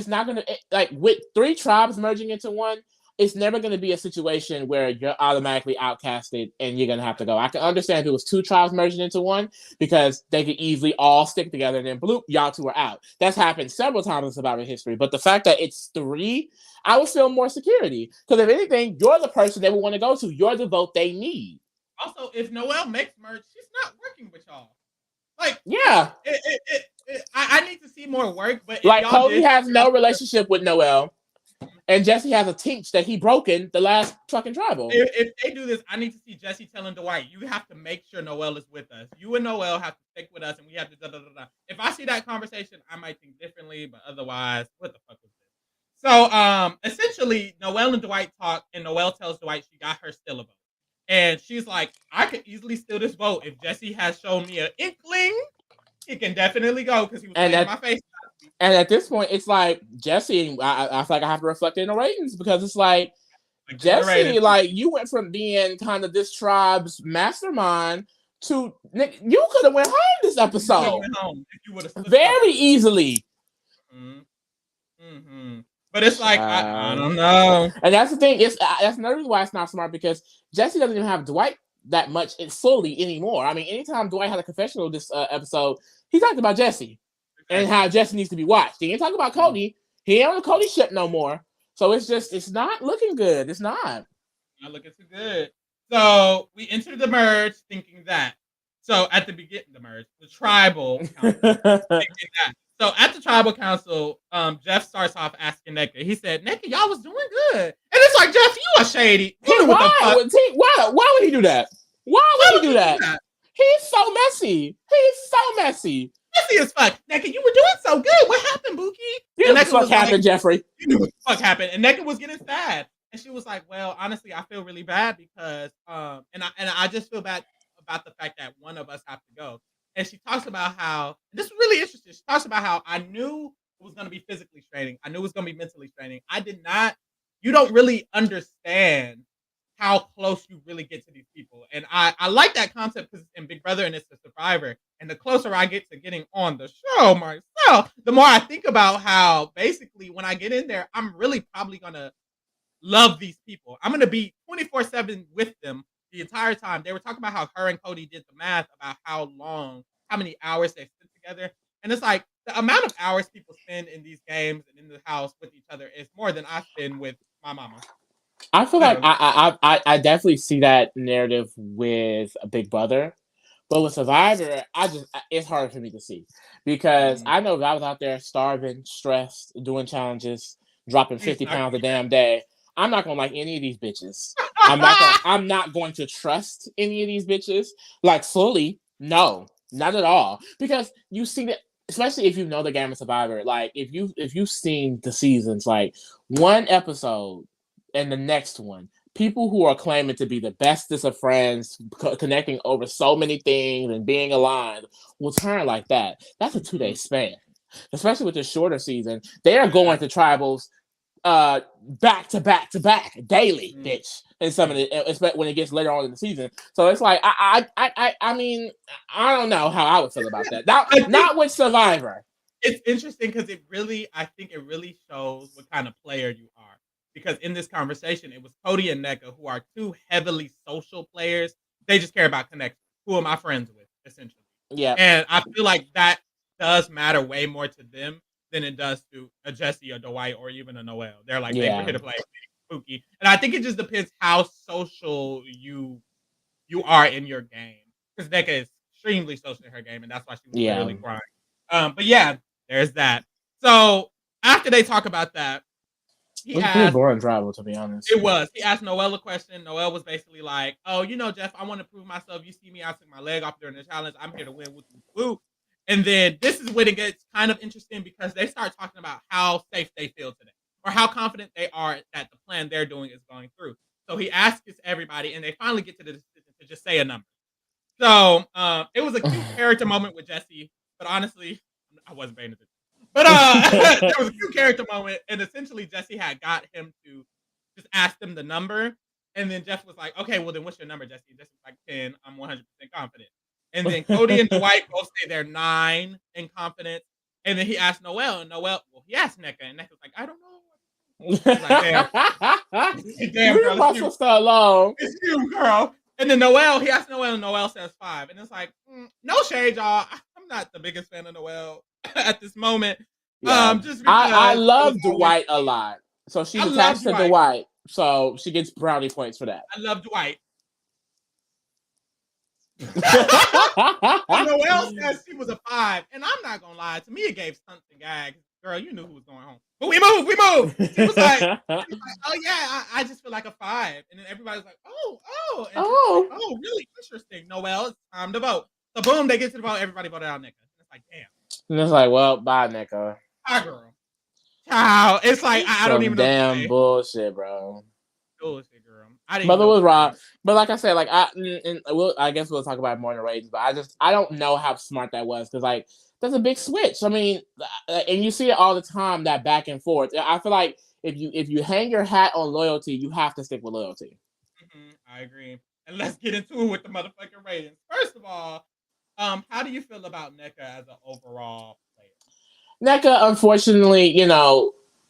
not gonna like with three tribes merging into one. It's never going to be a situation where you're automatically outcasted and you're going to have to go. I can understand if it was two tribes merging into one, because they could easily all stick together and then bloop, y'all two are out. That's happened several times in Survivor history. But the fact that it's three, I would feel more security. Because if anything, you're the person they would want to go to. You're the vote they need. also, if Noelle makes merch, she's not working with y'all. Like, Yeah. I need to see more work, but if Like, y'all Cody did has figure out no something, relationship with Noel, and Jesse has a teach that he broken the last fucking tribal. if they do this, I need to see Jesse telling Dwight, you have to make sure Noelle is with us. You and Noelle have to stick with us, and we have to da da da da. If I see that conversation, I might think differently, but otherwise, what the fuck was this? So, essentially, Noelle and Dwight talk, and Noelle tells Dwight she got her still a vote, and she's like, I could easily steal this vote if Jesse has shown me an inkling. He can definitely go because he was And playing in that my face. And at this point, it's like Jesse. I feel like I have to reflect in the ratings, because it's like Like in the ratings, Jesse, like you went from being kind of this tribe's mastermind to Nick. You could have went home this you could have episode went home if you would have switched up. very easily. Mm-hmm. Mm-hmm. But it's like I Child. don't know. And that's the thing. That's another reason why it's not smart, because Jesse doesn't even have Dwight that much fully anymore. I mean, anytime Dwight had a confessional this episode, he talked about Jesse and how Jesse needs to be watched. He ain't talking about Mm-hmm. Cody. He ain't on the Cody ship no more. So it's not looking good. It's not. Not looking too good. So we entered the merge thinking that. So at the beginning, the tribal council, thinking that. So at the tribal council, Jeff starts off asking NECA. He said, "NECA, y'all was doing good," and it's like, Jeff, you are shady. What the fuck? Why would he do that? Why Why would would he do you that? do that? He's so messy. He's so messy. Messy as fuck. NECA, you were doing so good. What happened, Buki? You know what the fuck happened, Jeffrey? You knew what the fuck happened. And NECA was getting sad. And she was like, well, honestly, I feel really bad because and I just feel bad about the fact that one of us have to go. And she talks about how this is really interesting. She talks about how I knew it was gonna be physically straining. I knew it was gonna be mentally straining. I did not, you don't really understand how close you really get to these people. And I like that concept because in Big Brother and it's the Survivor. And the closer I get to getting on the show myself, the more I think about how basically when I get in there, I'm really probably gonna love these people. I'm gonna be 24/7 with them the entire time. They were talking about how her and Cody did the math about how long, how many hours they spent together. And it's like the amount of hours people spend in these games and in the house with each other is more than I spend with my mama. I feel like Literally. I definitely see that narrative with a Big Brother. But with Survivor, it's hard for me to see because Mm. I know if I was out there starving, stressed, doing challenges, dropping It's 50 not pounds a gonna damn day, I'm not gonna like any of these bitches. I'm not going to trust any of these bitches. Like fully, no, not at all. Because you see that, especially if you know the game of Survivor, like if you've seen the seasons, like one episode and the next one, people who are claiming to be the bestest of friends, connecting over so many things and being aligned, will turn like that. That's a 2 day Mhm. span. Especially with the shorter season, they are Yeah. going to tribals back to back to back daily, Mm. bitch. And some of Yeah. the, especially when it gets later on in the season. So it's like I mean, I don't know how I would feel about that. Not I think not with Survivor. it's interesting because I think it really shows what kind of player you are. Because in this conversation, it was Cody and Nneka who are 2 heavily social players. They just care about connection. Who am I friends with, essentially? Yeah, And I feel like that does matter way more to them than it does to a Jesse, a Dwight, or even a Noel. They're like, "They were yeah, here to play spooky." And I think it just depends how social you are in your game. Because Nneka is extremely social in her game, and that's why she was yeah. literally crying. But yeah, there's that. So after they talk about that, It he was a pretty asked boring travel, to be honest. it was. He asked Noelle a question. Noelle was basically like, "Oh, Jeff, I want to prove myself. You see me, I took my leg off during the challenge. I'm here to win. Woo, woo, woo." And then this is when it gets kind of interesting because they start talking about how safe they feel today or how confident they are that the plan they're doing is going through. So he asks everybody, and they finally get to the decision to just say a number. So, it was a cute character moment with Jesse, but honestly, I wasn't paying attention. But, there was a cute character moment, and essentially Jesse had got him to just ask them the number, and then Jeff was like, "Okay, well, then what's your number, Jesse?" And Jesse was like, "10, I'm 100% confident." And then Cody and Dwight both say they're 9 in confidence, and then he asked Noelle, and he asked Nneka, and Nneka was like, "I don't know." He's like, "Damn." "Damn, Leave girl, it's my you. sister alone. It's you, girl." And then Noelle, he asked Noelle, and Noelle says 5. And it's like, no shade, y'all. I'm not the biggest fan of Noelle at this moment. Yeah. Just I because it was love always Dwight a lot. So she's I love attached to Dwight. Dwight. So she gets brownie points for that. I love Dwight. And Noelle says she was a 5. And I'm not gonna lie, to me it gave something gags. Girl, you knew who was going home. But we moved. She was like, "Oh yeah, I just feel like a 5." And then everybody's like, "Oh," and Jeff's like, Oh. "Oh, really interesting, Noelle. It's time to vote." So boom, they get to the vote. Everybody voted out Nika. It's like, damn, And it's like, well, bye, Nico. hi girl, ciao. It's like I don't Some even know what to damn say. bullshit, bro. Bullshit, girl. I didn't even Mother know what was to say. wrong. But like I said, like I guess we'll talk about it more in the ratings, but I don't know how smart that was because like that's a big switch. I mean, and you see it all the time, that back and forth. I feel like if you hang your hat on loyalty, you have to stick with loyalty. I agree. And let's get into it with the motherfucking ratings. First of all, how do you feel about NECA as an overall player? NECA, unfortunately,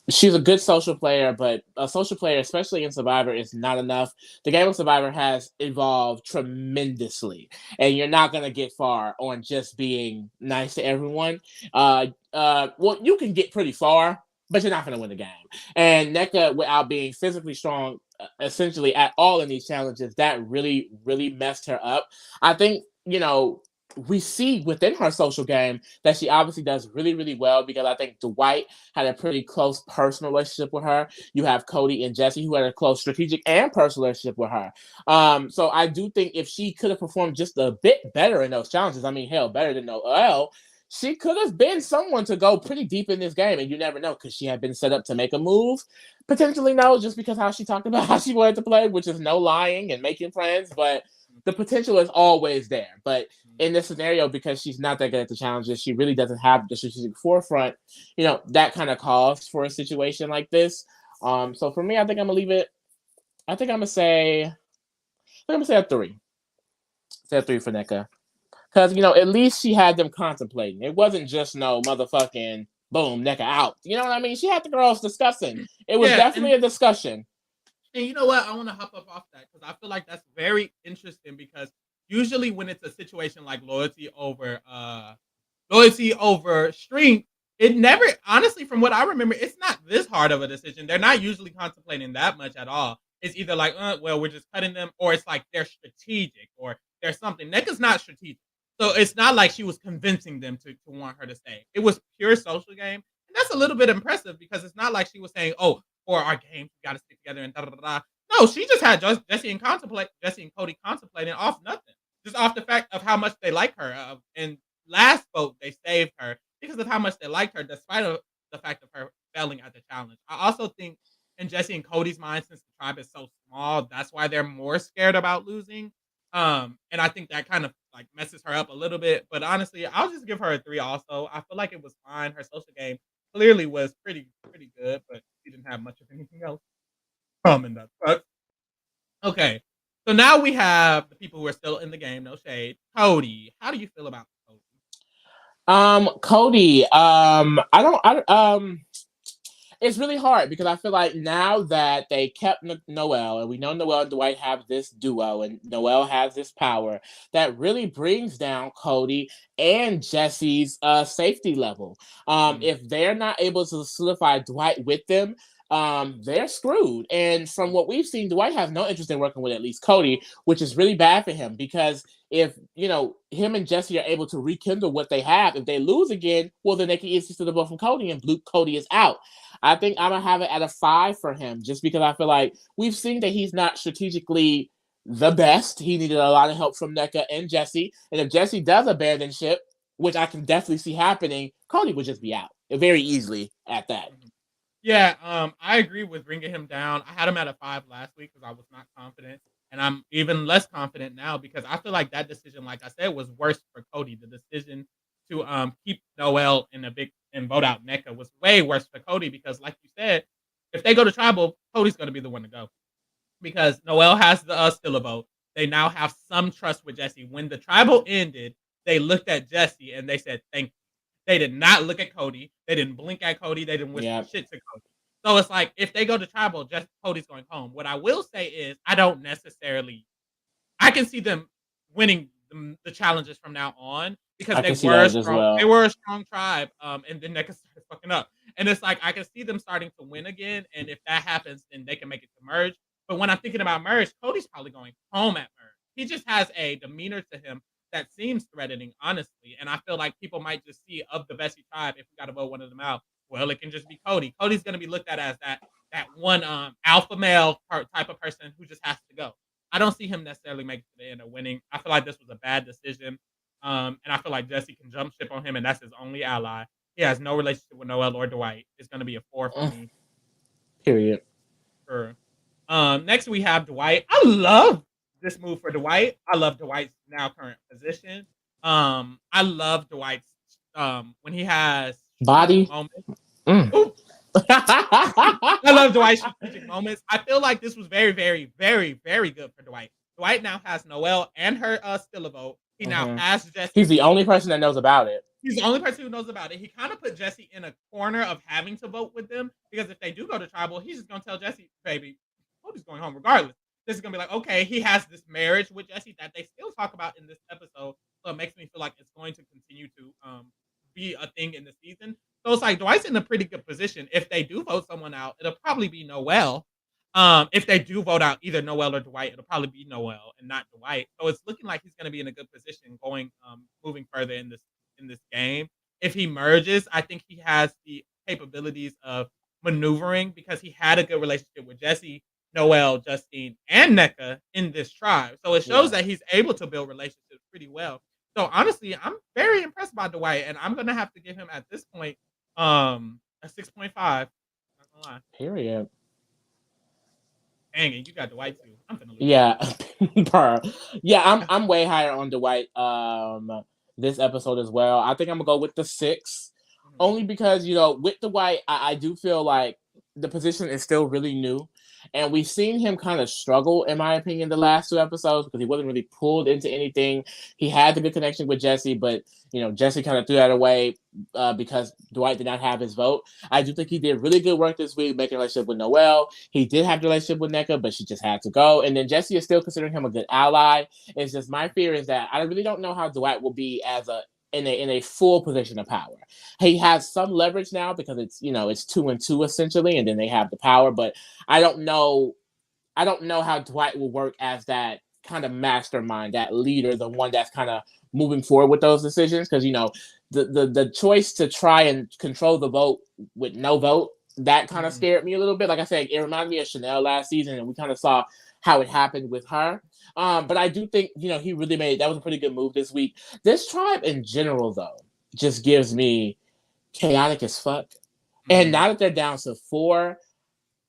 she's a good social player, but a social player, especially in Survivor, is not enough. The game of Survivor has evolved tremendously, and you're not gonna get far on just being nice to everyone. Well, you can get pretty far, but you're not gonna win the game. And NECA, without being physically strong, essentially at all in these challenges, that really, really messed her up. I think we see within her social game that she obviously does really, really well because I think Dwight had a pretty close personal relationship with her. You have Cody and Jesse who had a close strategic and personal relationship with her. So I do think if she could have performed just a bit better in those challenges, I mean, hell, better than Noelle, she could have been someone to go pretty deep in this game, and you never know because she had been set up to make a move. Potentially no, just because how she talked about how she wanted to play, which is no lying and making friends, but the potential is always there. But in this scenario, because she's not that good at the challenges, she really doesn't have the strategic forefront. That kind of calls for a situation like this. So for me, I think I'm gonna leave it. I think I'm gonna say. A 3. Say a 3 for NECA, because at least she had them contemplating. It wasn't just no motherfucking boom NECA out. You know what I mean? She had the girls discussing. It was Yeah, definitely a discussion. and you know what? I want to hop up off that because I feel like that's very interesting because usually when it's a situation like loyalty over loyalty over strength. It never, honestly, from what I remember, it's not this hard of a decision. They're not usually contemplating that much at all. It's either like, well, we're just cutting them, or it's like they're strategic, or there's something. Neka's not strategic. So it's not like she was convincing them to want her to stay. It was pure social game. And that's a little bit impressive because it's not like she was saying, oh, for our game, we got to stick together and da da da da. No, she just had Jesse and Cody contemplating off nothing, just off the fact of how much they like her. And last vote, they saved her because of how much they liked her, despite of the fact of her failing at the challenge. I also think in Jesse and Cody's mind, since the tribe is so small, that's why they're more scared about losing. And I think that kind of like messes her up a little bit. But honestly, I'll just give her a 3 also. I feel like it was fine. Her social game clearly was pretty good, but she didn't have much of anything else. And that sucks. Okay. So now we have the people who are still in the game, no shade. Cody, how do you feel about Cody? Cody, it's really hard because I feel like now that they kept Noelle, and we know Noelle and Dwight have this duo, and Noelle has this power that really brings down Cody and Jesse's safety level. Mhm. If they're not able to solidify Dwight with them, they're screwed. And from what we've seen, Dwight has no interest in working with at least Cody, which is really bad for him because if him and Jesse are able to rekindle what they have, if they lose again, well then they can easily steal the ball from Cody and Blue Cody is out. I think I'm gonna have it at a 5 for him, just because I feel like we've seen that he's not strategically the best. He needed a lot of help from NECA and Jesse, and if Jesse does abandon ship, which I can definitely see happening, Cody would just be out very easily at that. Mhm. Yeah, I agree with bringing him down. I had him at a 5 last week because I was not confident, and I'm even less confident now because I feel like that decision, like I said, was worse for Cody. The decision to keep Noelle in a big and vote out NECA was way worse for Cody because, like you said, if they go to tribal, Cody's going to be the one to go because Noelle has the still a vote. They now have some trust with Jesse. When the tribal ended, they looked at Jesse and they said, "Thank you." They did not look at Cody. They didn't blink at Cody. They didn't whisper Yeah, shit to Cody. So it's like if they go to tribal, just Cody's going home. What I will say is I don't necessarily I can see them winning the challenges from now on because I they can see were that a as strong they well. were a strong tribe, and then NECA started fucking up. And it's like I can see them starting to win again, and if that happens, then they can make it to merge. But when I'm thinking about merge, Cody's probably going home at merge. He just has a demeanor to him that seems threatening, honestly. And I feel like people might just see of the Vessi tribe, if we got to vote one of them out, well, it can just be Cody. Cody's going to be looked at as that one alpha male type of person who just has to go. I don't see him necessarily making it to the end of winning. I feel like this was a bad decision. And I feel like Jesse can jump ship on him, and that's his only ally. He has no relationship with Noelle or Dwight. It's going to be a 4 for me. Period. For next we have Dwight. I love this move for Dwight. I love Dwight's now current position. I love Dwight's when he has strategic Body. moments. Mm. Ooh, I love Dwight's strategic moments. I feel like this was very, very, very, very good for Dwight. Dwight now has Noelle and her still a vote. He now Mhm. has Jesse. He's the only person that knows about it. He's the only person who knows about it. He kind of put Jesse in a corner of having to vote with them because if they do go to tribal, he's just gonna tell Jesse, "Baby, Cody's going home regardless." This is gonna be like, okay, he has this marriage with Jesse that they still talk about in this episode, so it makes me feel like it's going to continue to be a thing in the season. So it's like Dwight's in a pretty good position. If they do vote someone out, it'll probably be Noelle. If they do vote out either Noelle or Dwight, it'll probably be Noelle and not Dwight. So it's looking like he's going to be in a good position going moving further in this game. If he merges, I think he has the capabilities of maneuvering because he had a good relationship with Jesse, Noelle, Justine, and NECA in this tribe. So it shows Yeah. that he's able to build relationships pretty well. So honestly, I'm very impressed by Dwight, and I'm gonna have to give him at this point a 6.5. Not gonna lie. Period. Dang it, you got Dwight too. I'm gonna lose. Yeah. Per. Yeah, I'm way higher on Dwight this episode as well. I think I'm gonna go with the 6. Mhm. Only because, with Dwight, I do feel like the position is still really new. And we've seen him kind of struggle, in my opinion, the last 2 episodes because he wasn't really pulled into anything. He had the good connection with Jesse, but Jesse kind of threw that away because Dwight did not have his vote. I do think he did really good work this week, making a relationship with Noelle. He did have the relationship with NECA, but she just had to go. And then Jesse is still considering him a good ally. It's just my fear is that I really don't know how Dwight will be as a in a full position of power. He has some leverage now because it's it's 2-2 essentially, and then they have the power. But I don't know how Dwight will work as that kind of mastermind, that leader, the one that's kind of moving forward with those decisions. Because the choice to try and control the vote with no vote, that kind of scared me a little bit. Like I said, it reminded me of Chanel last season, and we kind of saw how it happened with her. But I do think he really made that was a pretty good move this week. This tribe in general, though, just gives me chaotic as fuck. And now that they're down to 4,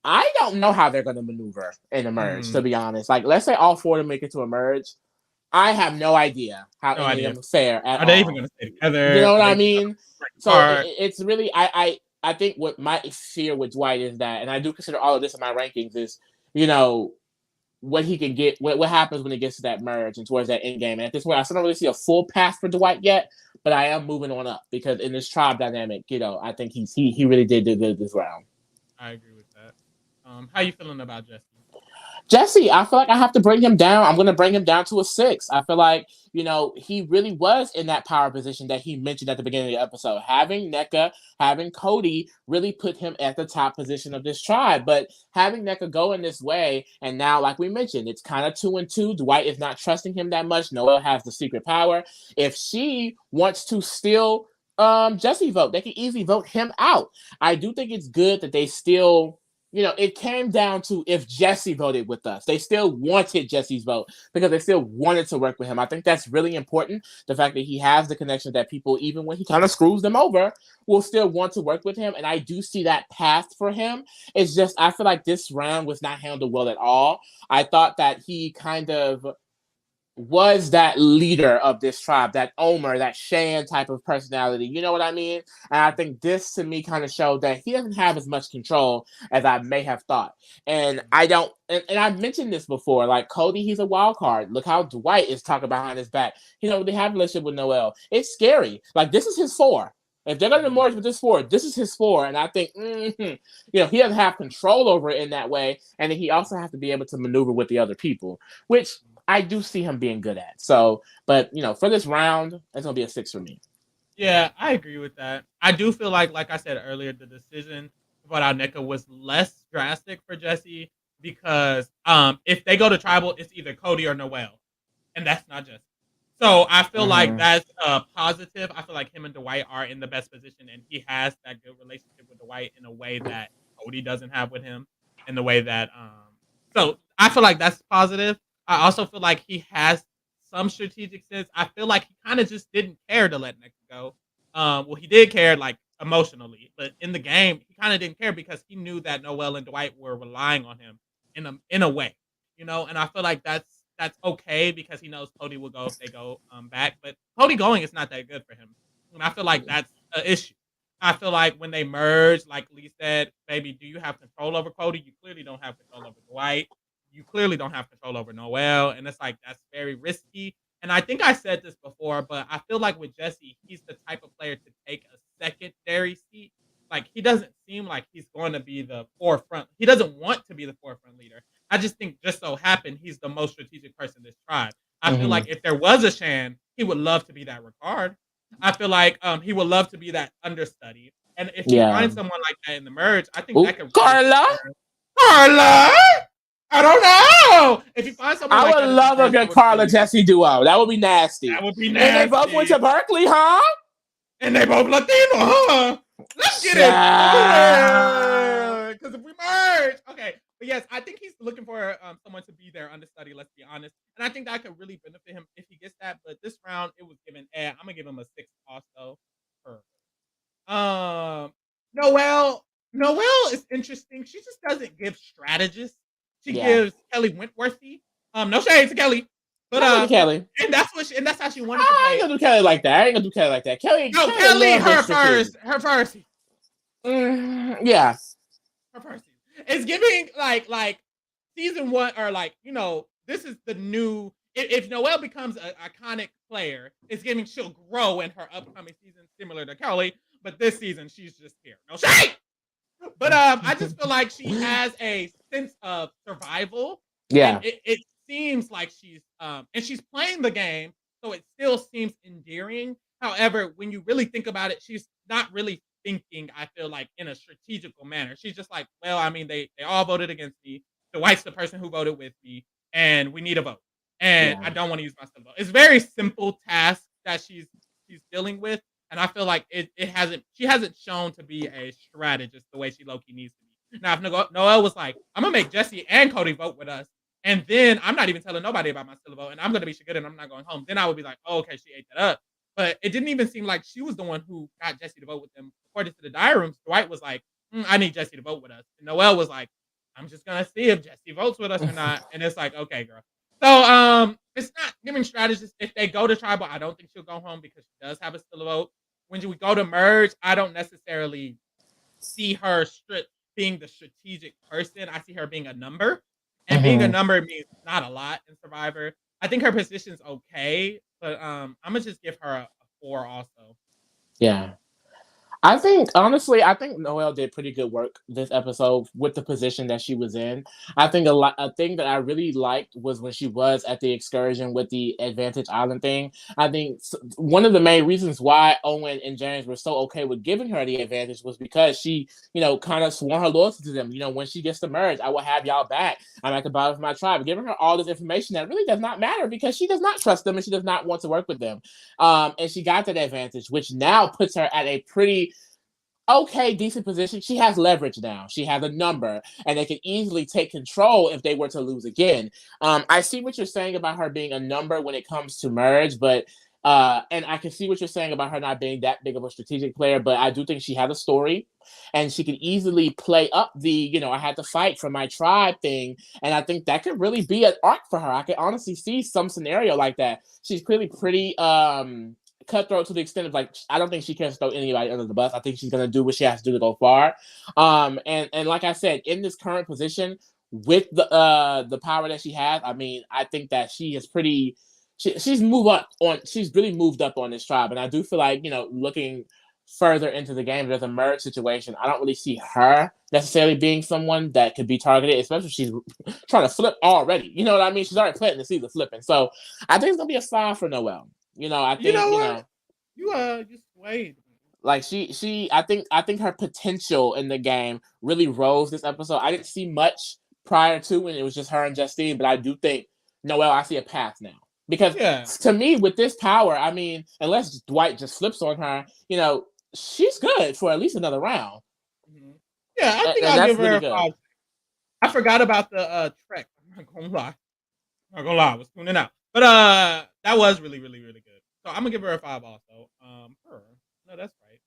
I don't know how they're going to maneuver and emerge, to be honest. Like, let's say all 4 of them make it to emerge. I have no idea how No any idea. of them fare at Are all. they even going to stay together? You know what Are I they mean? break So apart? it's really, I think what my fear with Dwight is that, and I do consider all of this in my rankings, is, what he can get, what happens when it gets to that merge and towards that end game. And at this point, I still don't really see a full path for Dwight yet, but I am moving on up because in this tribe dynamic, I think he really did do good this round. I agree with that. How you feeling about Jesse? Jesse, I feel like I have to bring him down. I'm going to bring him down to a 6. I feel like, he really was in that power position that he mentioned at the beginning of the episode. Having NECA, having Cody really put him at the top position of this tribe. But having NECA go in this way, and now, like we mentioned, it's kind of 2-2. Dwight is not trusting him that much. Noelle has the secret power. If she wants to steal Jesse vote, they can easily vote him out. I do think it's good that they still... it came down to if Jesse voted with us. They still wanted Jesse's vote because they still wanted to work with him. I think that's really important. The fact that he has the connection that people, even when he kind of screws them over, will still want to work with him. And I do see that path for him. It's just, I feel like this round was not handled well at all. I thought that he kind of was that leader of this tribe, that Omer, that Shan type of personality. You know what I mean? And I think this to me kind of showed that he doesn't have as much control as I may have thought. And I don't, and I've mentioned this before, like Cody, he's a wild card. Look how Dwight is talking behind his back. They have a relationship with Noelle. It's scary. Like, this is his 4. If they're going to merge with this 4, this is his 4. And I think, he doesn't have control over it in that way. And then he also has to be able to maneuver with the other people, which I do see him being good at. So, but for this round, it's gonna be a 6 for me. Yeah, I agree with that. I do feel like I said earlier, the decision about NECA was less drastic for Jesse because if they go to tribal, it's either Cody or Noelle, and that's not Jesse. So I feel like that's positive. I feel like him and Dwight are in the best position, and he has that good relationship with Dwight in a way that Cody doesn't have with him, in the way that So I feel like that's positive. I also feel like he has some strategic sense. I feel like he kind of just didn't care to let NECA go. Well, he did care like emotionally, but in the game, he kind of didn't care because he knew that Noelle and Dwight were relying on him in a way, And I feel like that's okay because he knows Cody will go if they go back. But Cody going is not that good for him, and I feel like that's an issue. I feel like when they merge, like Lee said, baby, do you have control over Cody? You clearly don't have control over Dwight. You clearly don't have control over Noelle, and it's like that's very risky. And I think I said this before, but I feel like with Jesse, he's the type of player to take a secondary seat. Like, he doesn't seem like he's going to be the forefront. He doesn't want to be the forefront leader. I just think just so happened he's the most strategic person in this tribe. I feel like if there was a Shan, he would love to be that Ricard. I feel like he would love to be that understudy. And if he finds someone like that in the merge, I think that could Carla. Carla. I don't know. If you find someone I would love a good Carla Jesse duo. That would be nasty. That would be nasty. And they both went to Berkeley, huh? And they both Latino, huh? Let's get it. Because if we merge. Okay. But yes, I think he's looking for someone to be their understudy, let's be honest. And I think that could really benefit him if he gets that. But this round, it was given I'm going to give him a 6 also. Noelle is interesting. She just doesn't give strategists. She gives Kelly Wentworthy. No shade to Kelly, but Kelly, and that's how she wanted to play. I ain't gonna do Kelly like that. Kelly, her first. Yeah, her first. It's giving like season 1 or this is the new. If Noelle becomes an iconic player, it's giving she'll grow in her upcoming season, similar to Kelly. But this season, she's just here. No shade. But I just feel like she has a sense of survival. Yeah. And it seems like she's and she's playing the game, so it still seems endearing. However, when you really think about it, she's not really thinking, I feel like, in a strategical manner. She's just like, well, I mean, they all voted against me. Dwight's the person who voted with me, and we need a vote. And I Yeah. don't want to use my still vote. It's very simple task that she's dealing with. And I feel like it hasn't she hasn't shown to be a strategist the way she low-key needs to be. Now, if Noelle was like, I'm gonna make Jesse and Cody vote with us, and then I'm not even telling nobody about my still vote, and I'm gonna be good and I'm not going home, then I would be like, oh, okay, she ate that up. But it didn't even seem like she was the one who got Jesse to vote with them. According to the diary rooms, Dwight was like, I need Jesse to vote with us. And Noelle was like, I'm just gonna see if Jesse votes with us or not. And it's like, okay, girl. So it's not giving strategists. If they go to tribal, I don't think she'll go home because she does have a still vote. When we go to merge, I don't necessarily see her being the strategic person. I see her being a number. And being a number means not a lot in Survivor. I think her position's okay, but I'm gonna just give her a 4 also. Yeah. I think Noelle did pretty good work this episode with the position that she was in. I think a thing that I really liked was when she was at the excursion with the Advantage Island thing. I think one of the main reasons why Owen and James were so okay with giving her the advantage was because she, kind of sworn her loyalty to them. When she gets to merge, I will have y'all back. I'm at the bottom of my tribe. Giving her all this information that really does not matter because she does not trust them and she does not want to work with them. And she got that advantage, which now puts her at a pretty okay, decent position. She has leverage now. She has a number, and they can easily take control if they were to lose again. I see what you're saying about her being a number when it comes to merge, but and I can see what you're saying about her not being that big of a strategic player, but I do think she has a story, and she can easily play up the, I had to fight for my tribe thing, and I think that could really be an arc for her. I can honestly see some scenario like that. She's clearly pretty cutthroat to the extent of I don't think she can throw anybody under the bus. I think she's gonna do what she has to do to go far. And like I said, in this current position with the power that she has, I mean, I think that she is pretty. She's really moved up on this tribe, and I do feel like looking further into the game, there's a merge situation. I don't really see her necessarily being someone that could be targeted, especially if she's trying to flip already. You know what I mean? She's already planting the seeds of flipping. So I think it's gonna be a 5 for Noelle. I think you swayed. Like I think her potential in the game really rose this episode. I didn't see much prior to when it was just her and Justine, but I do think Noelle, I see a path now. Because to me, with this power, I mean, unless Dwight just flips on her, she's good for at least another round. Mm-hmm. Yeah, I think I'll give her a 5. I forgot about the trek. I'm not gonna lie. I was tuning out. But that was really, really, really good. So I'm gonna give her a 5 also. No, that's right.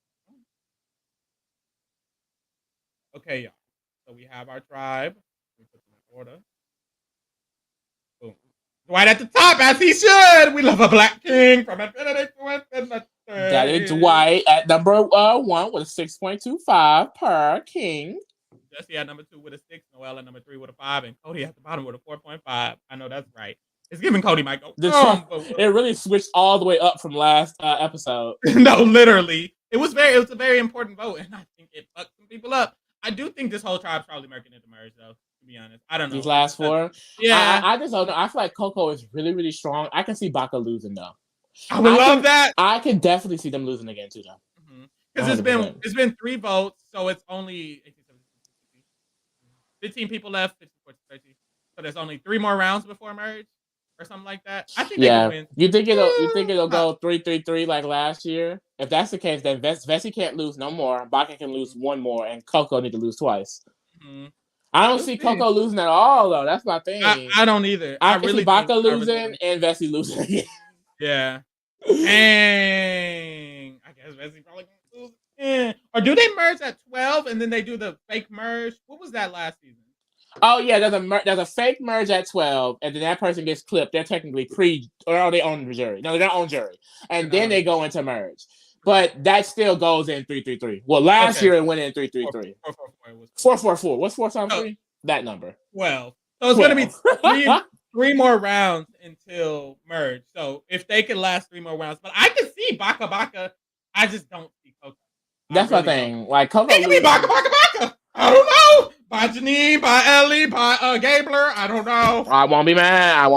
Okay, y'all. So we have our tribe. We put them in order. Boom. Dwight at the top, as he should. We love a black king from infinity to infinity. That is Dwight at number 1 with a 6.25 per king. Jesse at number 2 with a 6. Noelle at number 3 with a 5, and Cody at the bottom with a 4.5. I know that's right. It's giving Cody might go. It really switched all the way up from last episode. No, literally. It was a very important vote, and I think it fucked some people up. I do think this whole tribe's probably making it to merge, though, to be honest. I don't know. These last 4? Yeah. I just don't know. I feel like Coco is really, really strong. I can see Baka losing, though. I would love that. I can definitely see them losing again, too, though. Because it's been 3 votes, so it's only 15 people left. 30. So there's only 3 more rounds before merge. Or something like that. I think they can win. You think it'll go 3-3-3 like last year? If that's the case, then Vessi can't lose no more. Baka can lose 1 more, and Coco need to lose twice. Mm-hmm. I don't see Coco losing at all, though. That's my thing. I don't either. I really see Baka losing and Vessi losing again. Yeah. Dang. I guess Vessi probably gonna lose again. Or do they merge at 12 and then they do the fake merge? What was that last season? Oh yeah, there's a fake merge at 12, and then that person gets clipped. They're technically they own the jury. No, they don't own jury, and then they go into merge. But that still goes in 3-3-3. Well, last year it went in 3-3-3. 4-4-4. What's 4 times 3? That number. 12. So it's going to be 3 more rounds until merge. So if they can last 3 more rounds, but I can see Baka. I just don't see Coco. That's my thing. Like Coco, it can be Baka. I don't know. By Janine, by Ellie, by Gabler. I don't know. I won't be mad.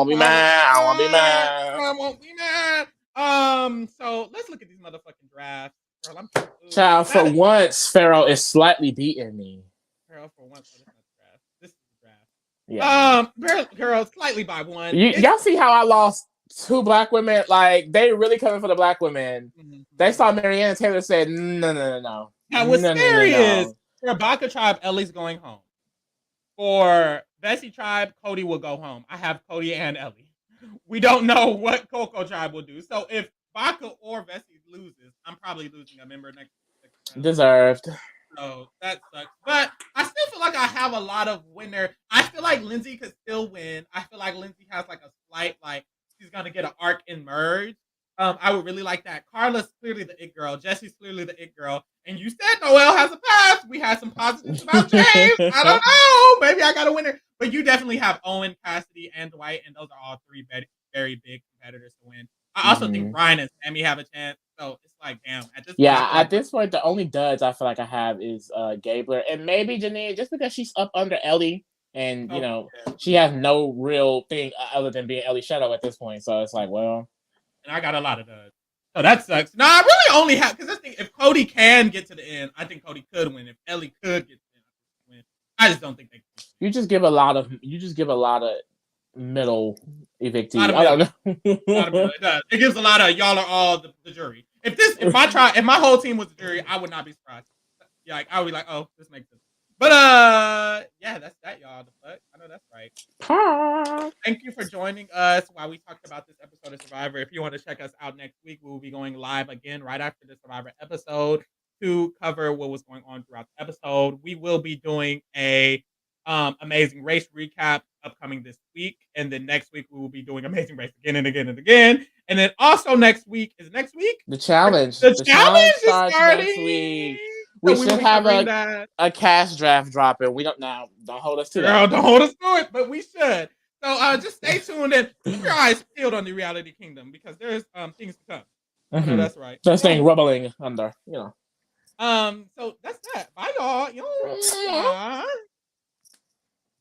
So let's look at these motherfucking drafts. Girl, I'm ooh, Child, for that is once, Pharaoh is slightly beating me. girl for once. Oh, that's not the draft. This is the draft. Yeah. Girl, slightly by one. It's Y'all see how I lost two black women? Like, they really coming for the black women. mhm, They mhm. saw Marianne Taylor said, no, no, no, no. Now what's No, no, no, scary is no. for Baka tribe, Ellie's going home. For Bessie tribe, Cody will go home. I have Cody and Ellie. We don't know what Coco tribe will do. So if Baka or Bessie loses, I'm probably losing a member next round. Deserved. So that sucks. But I still feel like I have a lot of winner. I feel like Lindsay could still win. I feel like Lindsay has like a slight, like she's gonna get an arc in merge. I would really like that. Carla's clearly the it girl. Jesse's clearly the it girl. And you said Noelle has a past. We had some positives about James. I don't know. Maybe I got a winner. But you definitely have Owen, Cassidy, and Dwight, and those are all three very, very big competitors to win. I also think Mhm. Ryan and Sammy have a chance. So it's like, damn. At this point, I Yeah, feel at like this point, the only duds I feel like I have is Gabler and maybe Janine, just because she's up under Ellie, and okay, yeah. she has no real thing other than being Ellie's shadow at this point. So it's like, well, And I got a lot of duds. So that sucks. No, I really only have because this thing. If Cody can get to the end, I think Cody could win. If Ellie could get to the end, I think she could win. I just don't think they can. you just give a lot of middle A lot evictee. of I middle. don't A lot of middle. know. It does. It gives a lot of y'all are all the jury. If my whole team was the jury, I would not be surprised. Yeah, like, I would be like, oh, this makes sense. But yeah, that's that, y'all. The fuck, I know that's right. Thank you for joining us while we talked about this episode of Survivor. If you want to check us out next week, we will be going live again right after the Survivor episode to cover what was going on throughout the episode. We will be doing a Amazing Race recap upcoming this week, and then next week we will be doing Amazing Race again and again and again. And then also next week is next week. The challenge. The The challenge challenge is starts next week. starting. We So we will should be have covering that. a cast draft dropping. We don't now. Don't hold us to Girl, that. don't hold us to it, but we should. So just stay tuned and keep your eyes peeled on the Reality Kingdom because there's things to come. I know that's right. That thing rubbling under. So that's that. Bye y'all. Yo.